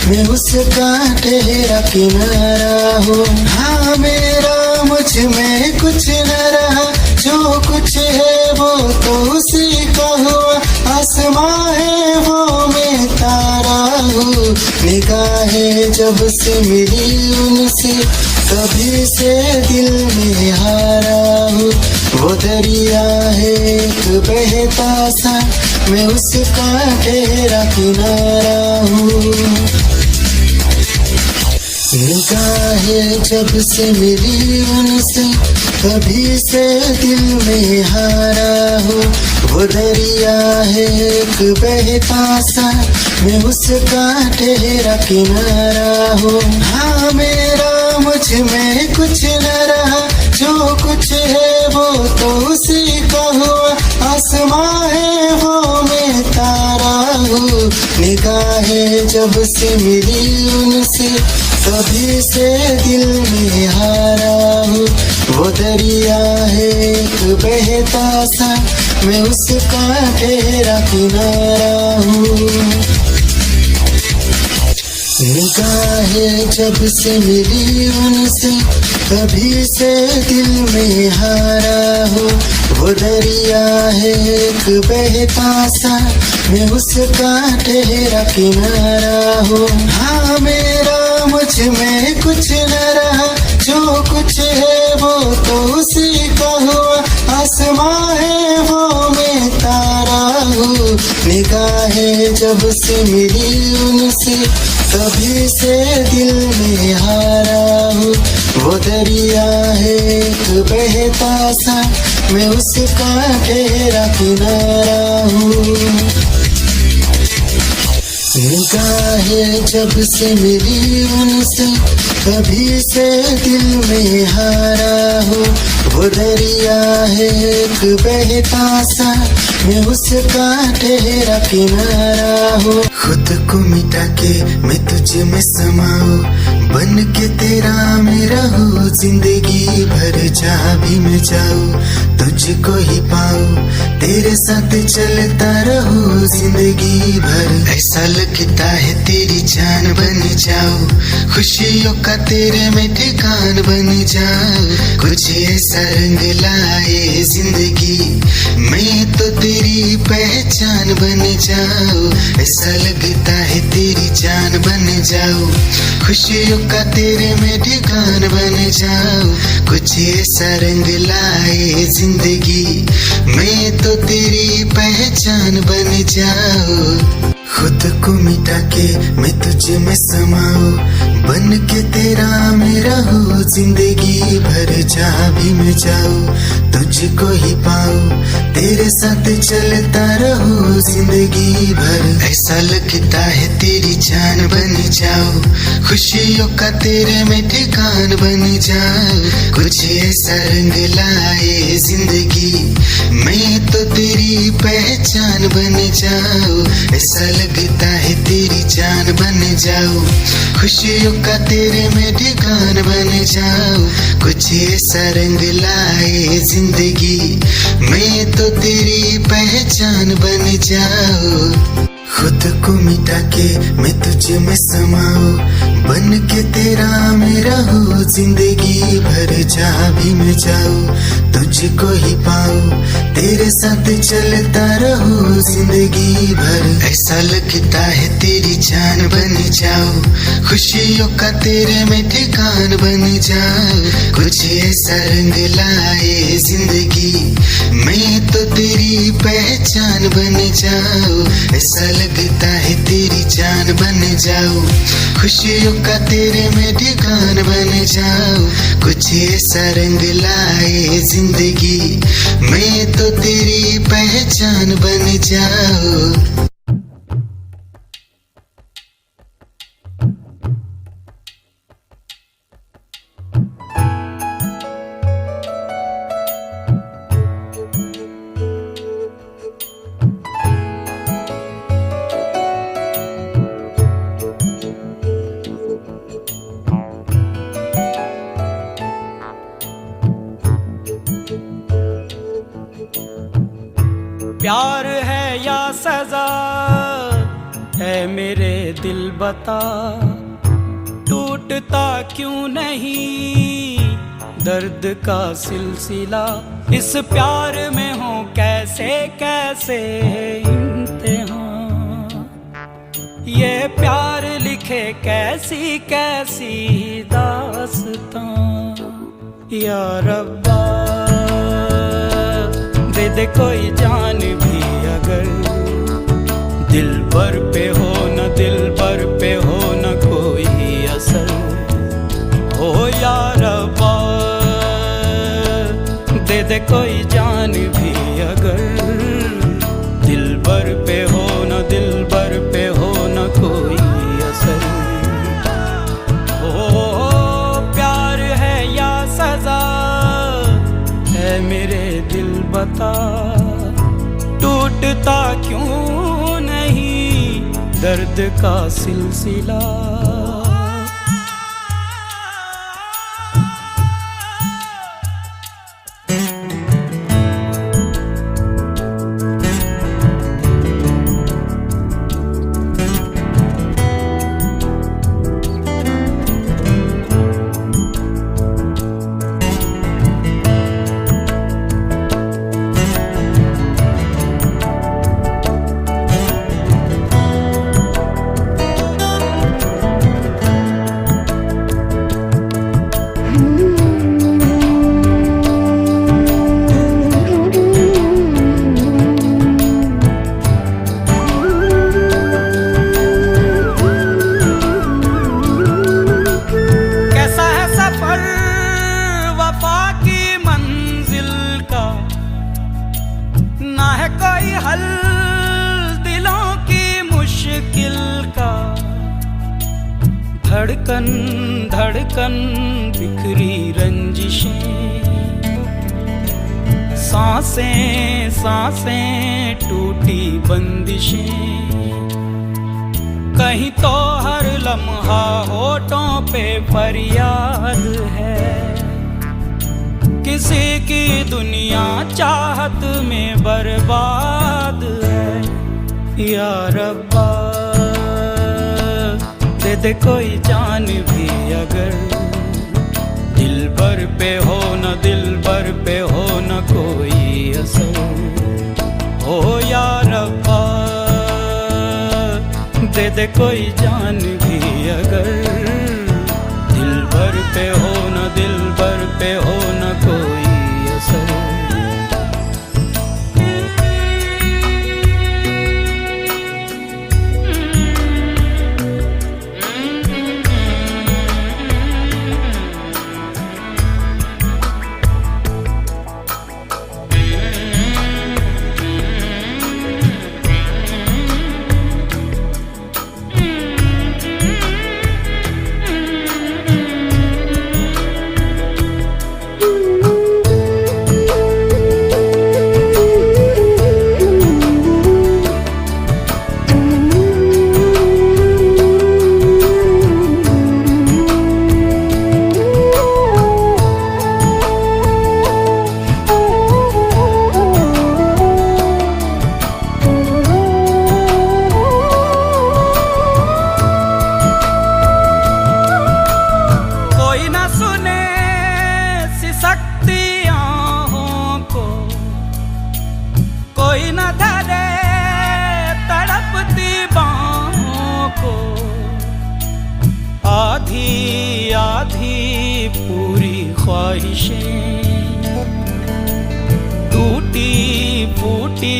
मैं उसका ठहरा किनारा हो, हाँ मेरा मुझ में कुछ न रहा, जो कुछ है वो तो उसी का हुआ, आसमां है वो मैं तारा हूँ। निगाहें जब से मिली उनसे कभी से दिल में हारा हूँ, वो दरिया है एक बहता सा मैं उसका ठहरा किनारा हूँ। निगाहें जब से मिली उनसे कभी से दिल में हारा हूँ, वो दरिया है एक बहता सा मैं उसका ठहरा किनारा हूँ, हाँ मेरा मुझ में कुछ न रहा, जो कुछ है वो तो उसी का हुआ, आसमां है वो मैं तारा हूँ। निगाहें जब से मिली उनसे तभी से दिल में हारा हूँ। वो दरिया है एक बहता सा, मैं उसका ठहरा किनारा हूँ। निगाहें जब से मिली उनसे तभी से दिल में हारा हूँ। वो दरिया है एक बहता सा, मैं उसका ठहरा किनारा हूँ। हाँ मेरा मुझ में कुछ न रहा, जो कुछ है वो तो उसी का हुआ। आसमां है वो मैं तारा हूँ। निगाहें जब से मिली उनसे तभी से दिल में हारा हूँ। वो दरिया है एक बहता सा, मैं उसका ठहरा किनारा हूँ। निगाहें जब से मिली उनसे तभी से दिल में हारा हूँ। वो दरिया है एक बहता सा, मैं उसका ठहरा किनारा हूँ। खुद को मिटा के मैं तुझ में समाऊं, बन के तेरा मैं रहूं। जिंदगी भर जहाँ भी मैं जाऊं तुझको ही पाऊं, तेरे साथ चलता रहूं जिंदगी भर। ऐसा लगता है तेरी जान बन जाऊं, खुशियों का तेरे में ठिकान बन जाऊं। कुछ ऐसा रंग लाए जिंदगी, मैं तो तेरी पहचान बन जाऊं। ऐसा लगता है तेरी जान बन जाऊं, खुशियों का तेरे में ठिकान बन जाऊं। कुछ ऐसा रंग लाए जिंदगी, मैं तो तेरी पहचान बन जाऊं। खुद को मिटा के मैं तुझ में समाऊं, बन के तेरा मैं रहूं। जिंदगी भर जहाँ भी मैं जाऊं तुझको ही पाऊं, तेरे साथ चलता रहूं जिंदगी भर। ऐसा लगता है तेरी जान बन जाऊं, खुशियों का तेरे में ठिकान बन जाऊं। कुछ ऐसा रंग लाए जिंदगी, मैं तो तेरी पहचान बन जाऊं। ऐसा लगता है तेरी जान बन जाऊं, खुशियों का तेरे में ठिकान बन जाऊं। कुछ ऐसा रंग लाए जिंदगी, मैं तो तेरी पहचान बन जाऊं। खुद को मिटा के मैं तुझ में समाऊं, बन के तेरा मैं रहूं। जिंदगी भर जहाँ भी मैं जाऊं तुझको ही पाऊं, तेरे साथ चलता रहूं जिंदगी भर। ऐसा लगता है तेरी जान बन जाऊं, खुशियों का तेरे में ठिकान बन जाऊं। कुछ ऐसा रंग लाए जिंदगी, मैं तो तेरी पहचान बन जाऊं। ऐसा लगता है तेरी जान बन जाऊं, खुशियों का तेरे में ठिकान बन जाऊं। कुछ ऐसा रंग लाए जिंदगी, मैं तो तेरी पहचान बन जाऊं। प्यार है या सजा है मेरे दिल बता, टूटता क्यों नहीं दर्द का सिलसिला। इस प्यार में हो कैसे कैसे इम्तिहान, ये प्यार लिखे कैसी कैसी दास्तां। या रब्बा दे दे कोई जान भी अगर, दिल भर पे हो न दिल भर पे हो न कोई असर। हो या रब्बा दे दे कोई जान भी अगर, दिल भर पे हो न दिल भर पे हो न कोई असर। हो प्यार है या सजा है मेरे दिल बता, टूटता क्यों नहीं दर्द का सिलसिला। धड़कन धड़कन बिखरी रंजिशें, सांसें सांसें टूटी बंदिशें। कहीं तो हर लम्हा होठों पे फरियाद है, किसी की दुनिया चाहत में बर्बाद है। या रब्बा दे दे कोई जान भी अगर, दिल भर पे हो न दिल भर पे हो न कोई असर। हो या रब्बा दे दे कोई जान भी अगर, दिल भर पे हो न दिल भर पे हो न कोई असर। कोई न धरे तड़पती बाहों को, आधी आधी पूरी ख्वाहिशें, टूटी फूटी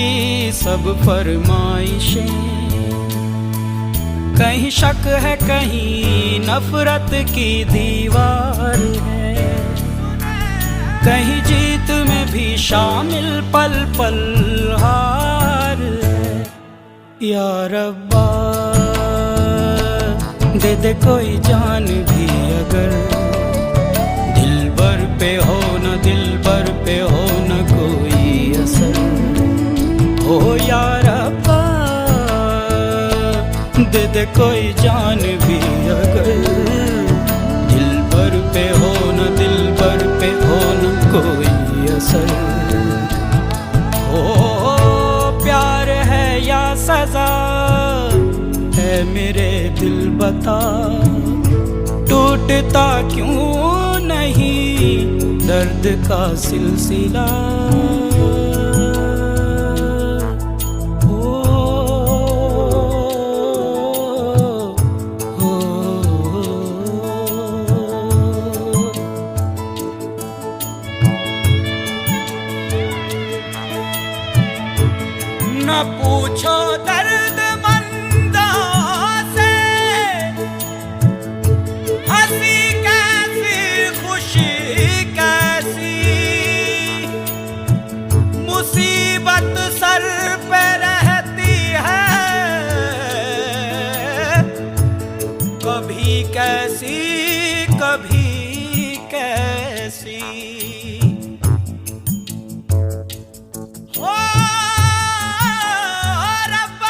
सब फरमाइशें। कहीं शक है कहीं नफरत की दीवार है, कहीं जीत में भी शामिल पल पल हार है। या रब्बा दे दे कोई जान भी अगर, दिल भर पे हो न दिल भर पे हो न कोई असर। हो या रब्बा दे दे कोई जान भी अगर, दिल भर पे हो न दिल भर पे हो न कोई असर। हो प्यार है या सजा है मेरे दिल बता, टूटता क्यों नहीं दर्द का सिलसिला। न पूछो दर्द मंदों से, हंसी कैसी खुशी कैसी, मुसीबत सर पे रहती है, कभी कैसी कभी कैसी। रब्बा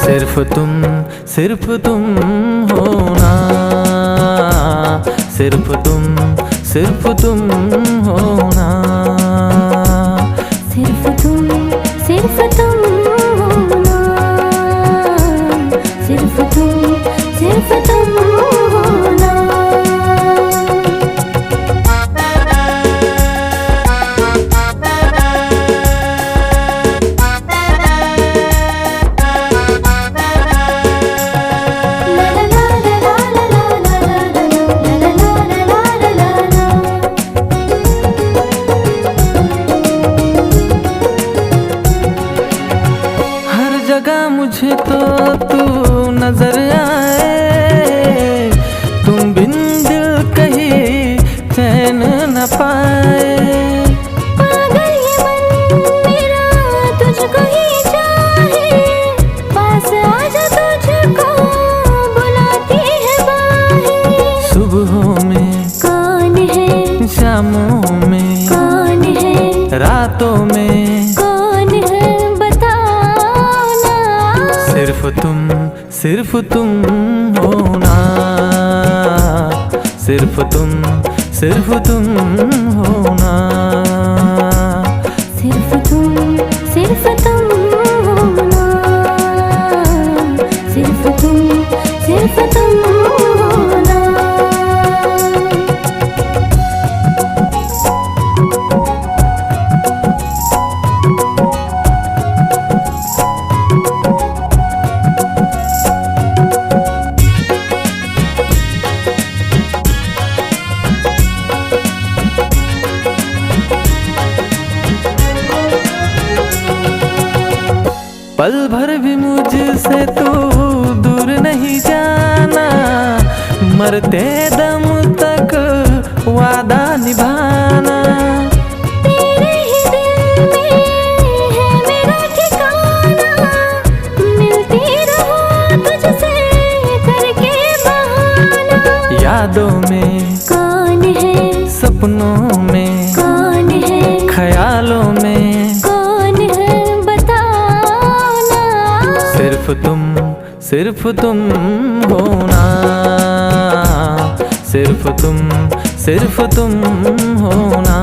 सिर्फ तुम हो ना, सिर्फ तुम हो ना, सिर्फ तुम हो ना, सिर्फ तुम हो ना। मुझे तो तू नजर आए, तुम बिन दिल कहीं चैन न पाए। पागल ये मन मेरा तुझको ही चाहे, पास आजा तुझको बुलाती है बाहें। सुबहों में कौन है, शामों में कौन है, रातों में कौन है बताओ ना। सिर्फ तुम हो ना, सिर्फ तुम हो ना, सिर्फ तुम हो ना, सिर्फ तुम हो ना। पल भर भी मुझसे तू दूर नहीं जाना, मरते दम तक वादा निभाना। तेरे ही दिल में है मेरा ठिकाना, मिलती रहूं तुझसे करके बहाना। यादों में कौन है, सपनों में कौन है, ख्यालों में कौन है बताओ ना। सिर्फ तुम हो ना, सिर्फ तुम हो ना,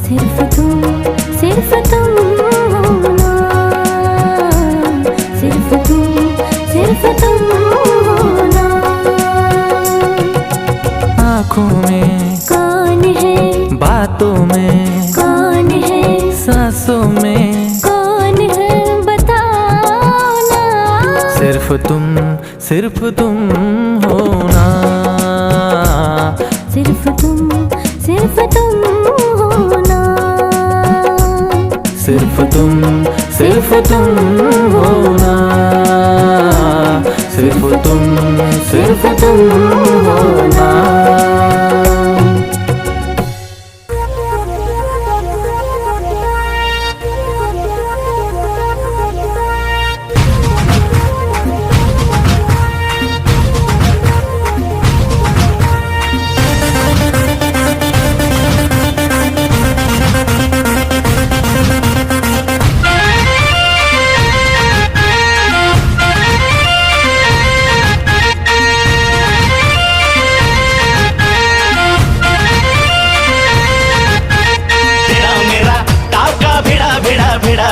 सिर्फ तुम हो ना, सिर्फ तुम हो ना। आँखों में कौन है, बातों में कौन है, सांसों में कौन है बताओ ना। सिर्फ तुम हो ना, सिर्फ तुम हो ना, सिर्फ तुम हो ना, सिर्फ तुम हो ना।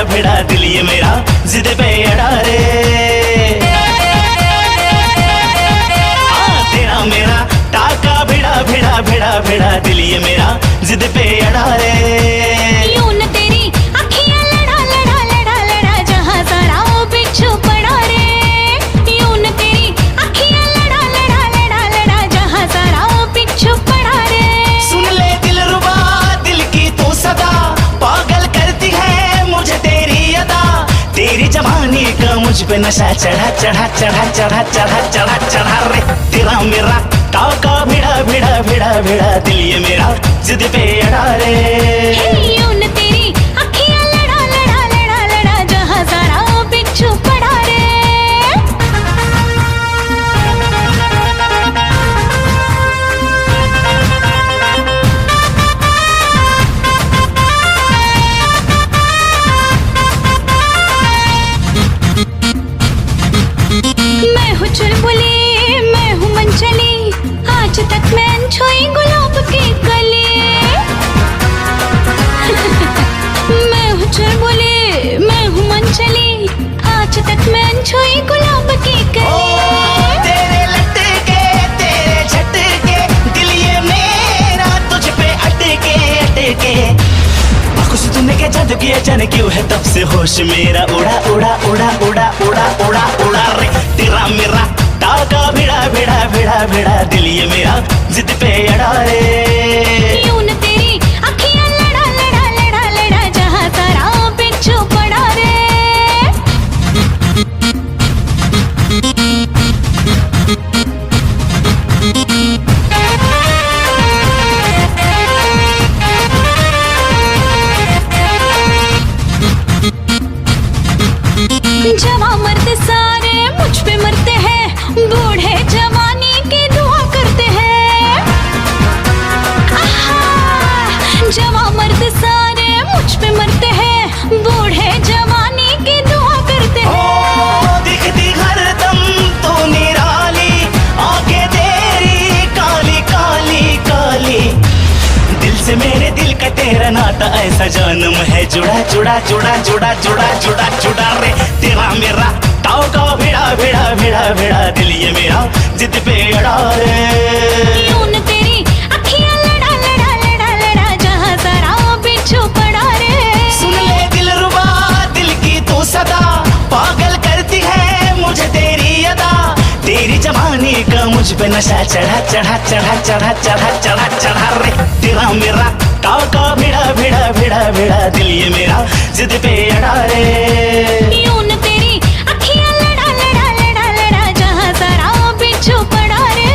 भिड़ा दिल ये मेरा जिद पे अड़ा रे, तेरा मेरा टाका भिड़ा दिल ये मेरा जिद पे अड़ा रे। यूं न तेरी अखियां लड़ा जहां सारा वो बिच्छू पड़ा रे। यूं न तेरी अखियां लड़ा जहां सारा वो बिच्छू पड़ा रे। सुन ले दिलरुबा दिल की तू सदा, पागल करती है मुझे तेरी अदा। तेरी जवानी का मुझ पे नशा चढ़ा रे। तेरा मेरा टाका भिड़ा दिल ये मेरा जिद पे अड़ा रे। यूं न तेरी अखियां लड़ा जहां सारा वो बिच्छू पड़ा रे। छुई गुलाब की कली। तेरे लटके तेरे झटके दिल ये मेरा तुझ पे अटके अटके। आंखों से तूने क्या जादू किया जाने क्यों है तब से होश मेरा उड़ा उड़ा उड़ा उड़ा उड़ा उड़ा उड़ा रे। तेरा मेरा ताका भिड़ा भिड़ा भिड़ा भिड़ा दिल ये मेरा जिद पे अड़ा रे। यूं न तेरी अखियां लड़ा लड़ा लड़ा लड़ा जहां तारा पिछू पड़ा रे। जवां मर्द सारे मुझ पे मरते हैं, बूढ़े जवानी की दुआ करते हैं। आहा, जवां मर्द सारे मुझ पे मरते हैं, बूढ़े जवानी की दुआ करते हैं। दिखती हरदम तू निराली, आंखें तेरी काली काली काली। दिल से मेरे दिल का तेरा नाता ऐसा जन्म है जुड़ा जुड़ा जुड़ा जुड़ा जुड़ा जुड़ा जुड़ा रे। तेरा मेरा ताव का भिड़ा भिड़ा भिड़ा भिड़ा दिल ये मेरा जिद पे अड़ा रे। यूं न तेरी अखियां लड़ा लड़ा लड़ा लड़ा जहां तारा पिछू पड़ा रे। सुन ले दिलरुबा दिल की तू सदा, पागल करती है मुझे तेरी अदा। तेरी जवानी का मुझ पे नशा चढ़ा चढ़ा चढ़ा चढ़ा चढ़ा चढ़ा चढ़ा रे। तेरा मेरा ताका भिड़ा भिड़ा भिड़ा भिड़ा दिल ये मेरा जिद पे अड़ा रे। यूं न तेरी अखियां लड़ा लड़ा लड़ा लड़ा जहां तारा पिछू पड़ा रे।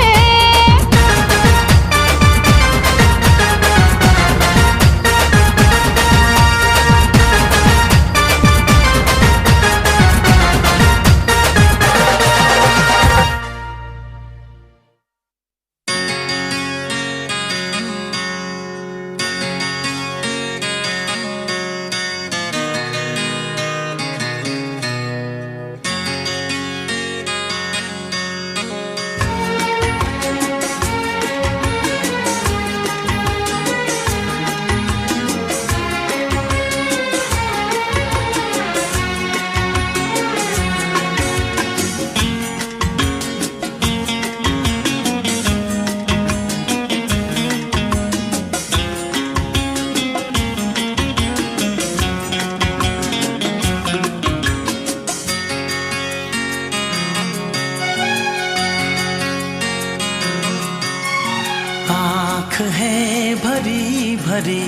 आँख है भरी भरी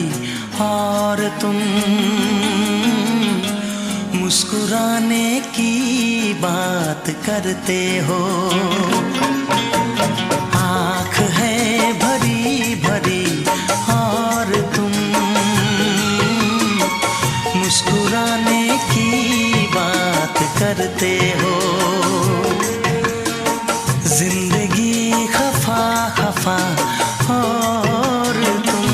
और तुम मुस्कुराने की बात करते हो। आँख है भरी भरी और तुम मुस्कुराने की बात करते हो। जिंदगी खफा खफा और तुम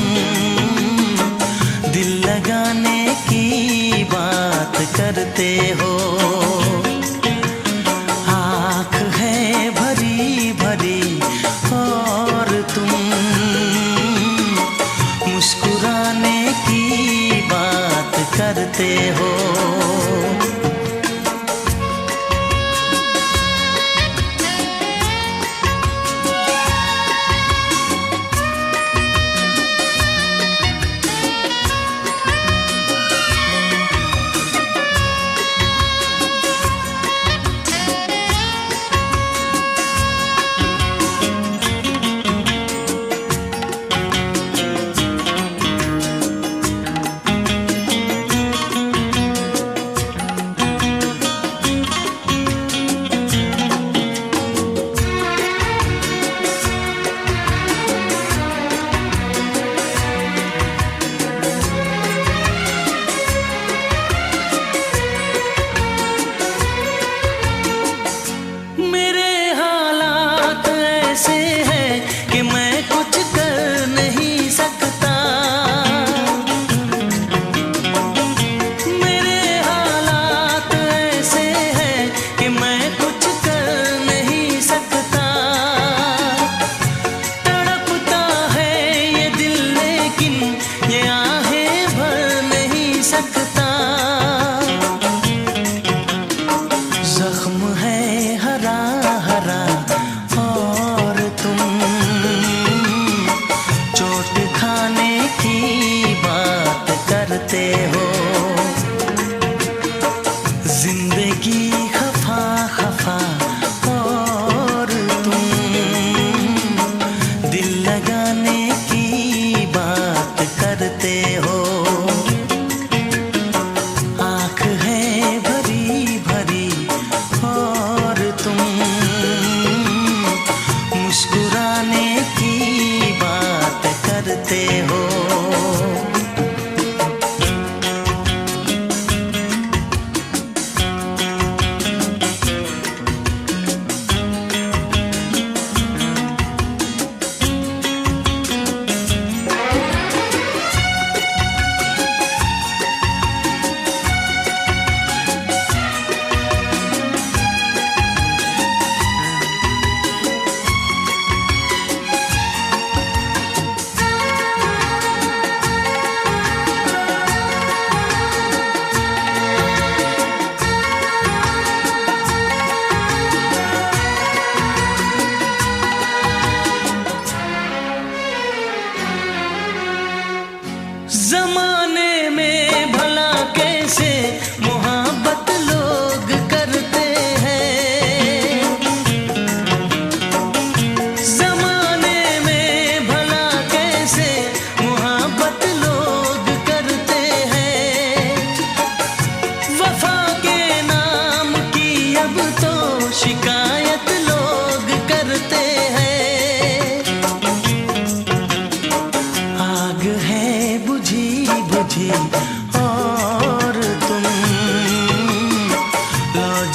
दिल लगाने की बात करते हो। आँख है भरी भरी और तुम मुस्कुराने की बात करते हो।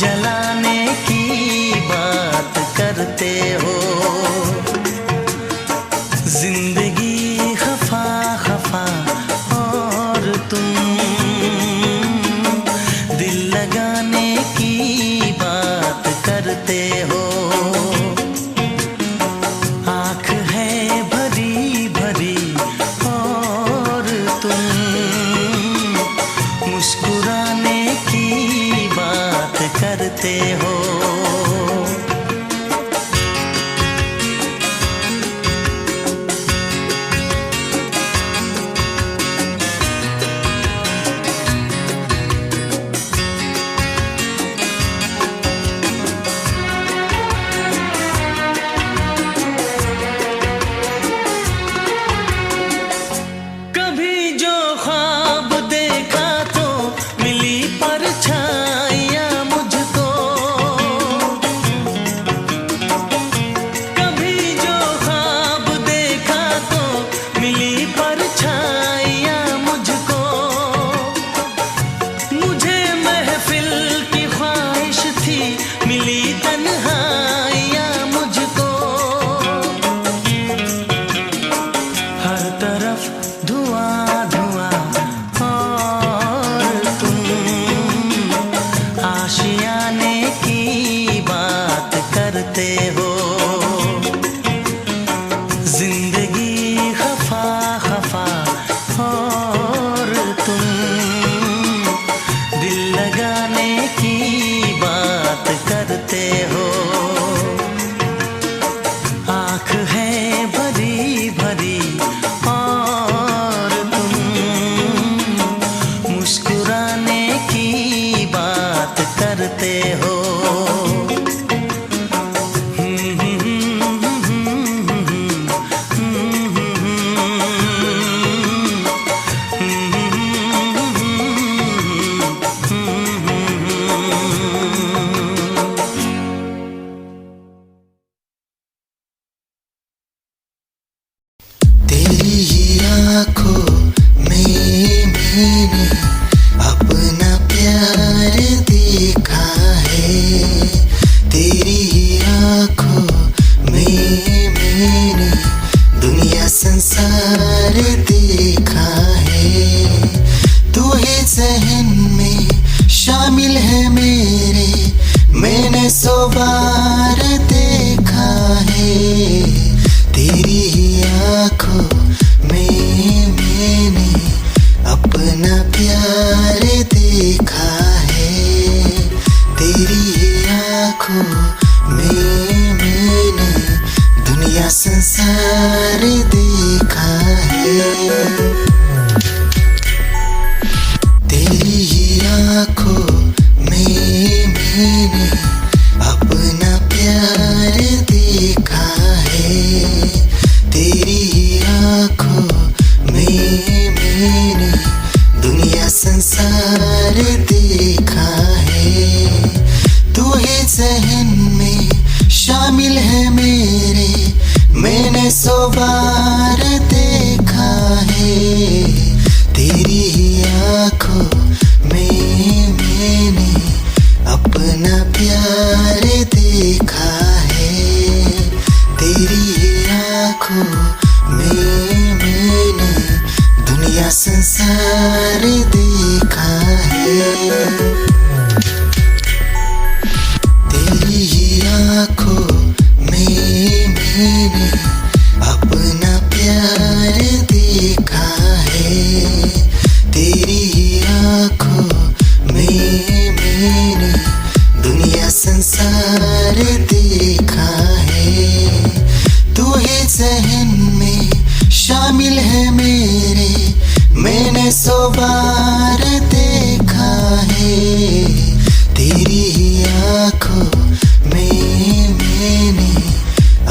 जलाने की बात करते हो। जिंदगी खफा खफा और तुम दिल लगाने की बात करते हो। आँख है भरी भरी और तुम मुस्कुराने की बात करते हो। कभी जो ख्वाब देखा तो मिली परछाइयाँ मुझको। कभी जो ख्वाब देखा तो मिली परछाइयाँ मुझको। मुझे महफिल की ख्वाहिश थी मिली तन्हाइयाँ मुझको। हर तरफ धुआं धुआं और तुम आशियाने की बात करते हो। जिंदगी खफा खफा और तुम दिल लगाने की बात करते हो। आँख है भरी भरी और तुम मुस्कुराने की बात करते हो। तेरी ही आँखों में मैंने अपना प्यार देखा है। तेरी ही आँखों में मैंने दुनिया संसार देखा है। तू ही ज़हन में शामिल है मेरे, मैंने 100 बार देखा है। तेरी ही आँखों में मैंने अपना प्यार देखा है। तेरी ही आँखों में मैंने दुनिया संसार देखा है। तेरी ही आँखों में मैंने अपना प्यार देखा है। तेरी ही आँखों में मैंने दुनिया संसार देखा है। तू ही ज़हन में शामिल है मेरे, मैंने 100 बार देखा है। तेरी ही आँखों में मैंने अपना प्यार देखा है। तेरी ही आँखों में मैंने दुनिया संसार देखा है। तेरी ही आँखों में मैंने अपना प्यार देखा है। तेरी ही आँखों में मैंने दुनिया संसार देखा है। तू ही ज़हन में शामिल है मेरे, मैंने 100 बार देखा है। तेरी ही आँखों में मैंने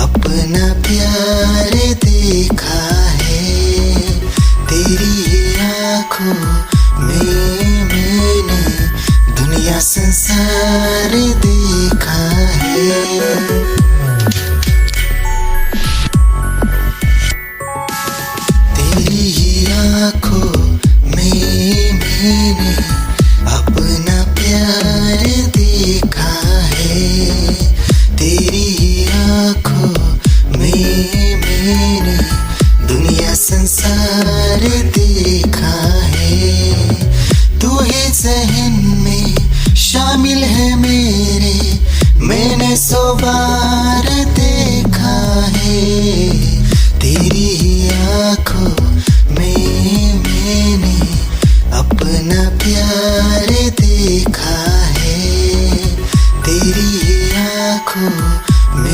अपना प्यार देखा है। तेरी ही आँखों में मैंने दुनिया संसार देखा है। तेरी ही आँखों में मैंने अपना प्यार देखा तेरी आंखों में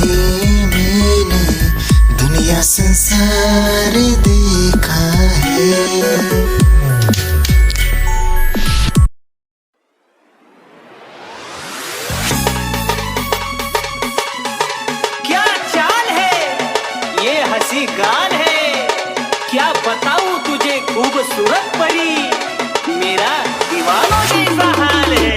मैंने दुनिया संसार देखा है। क्या चाल है, ये हंसी गाल है, क्या बताऊं तुझे खूबसूरत परी, मेरा दीवानों जैसा हाल है।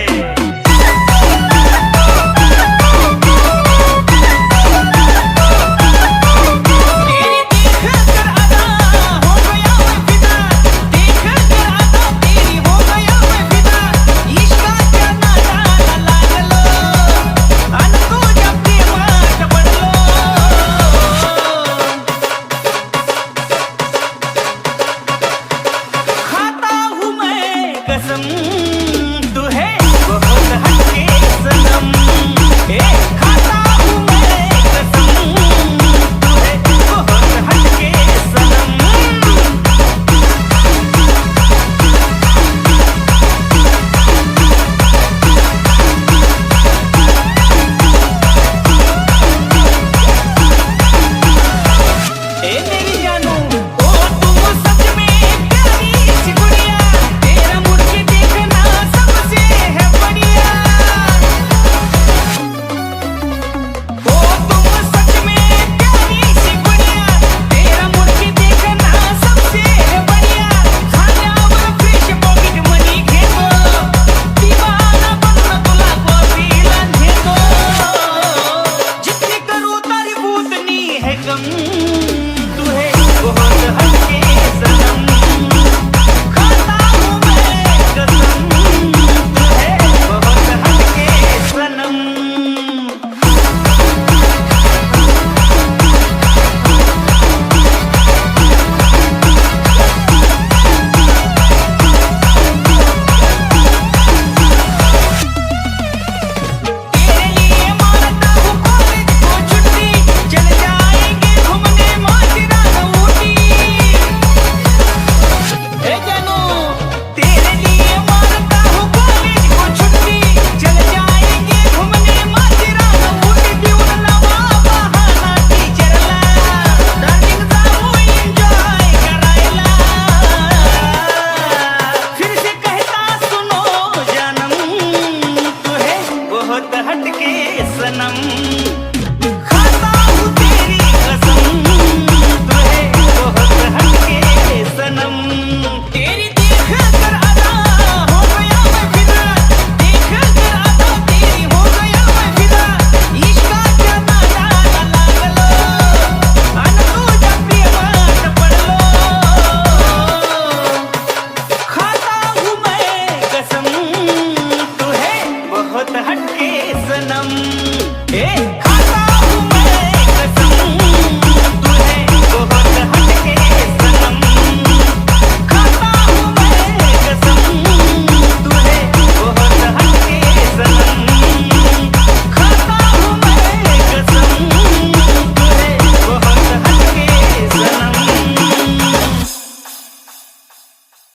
तेरी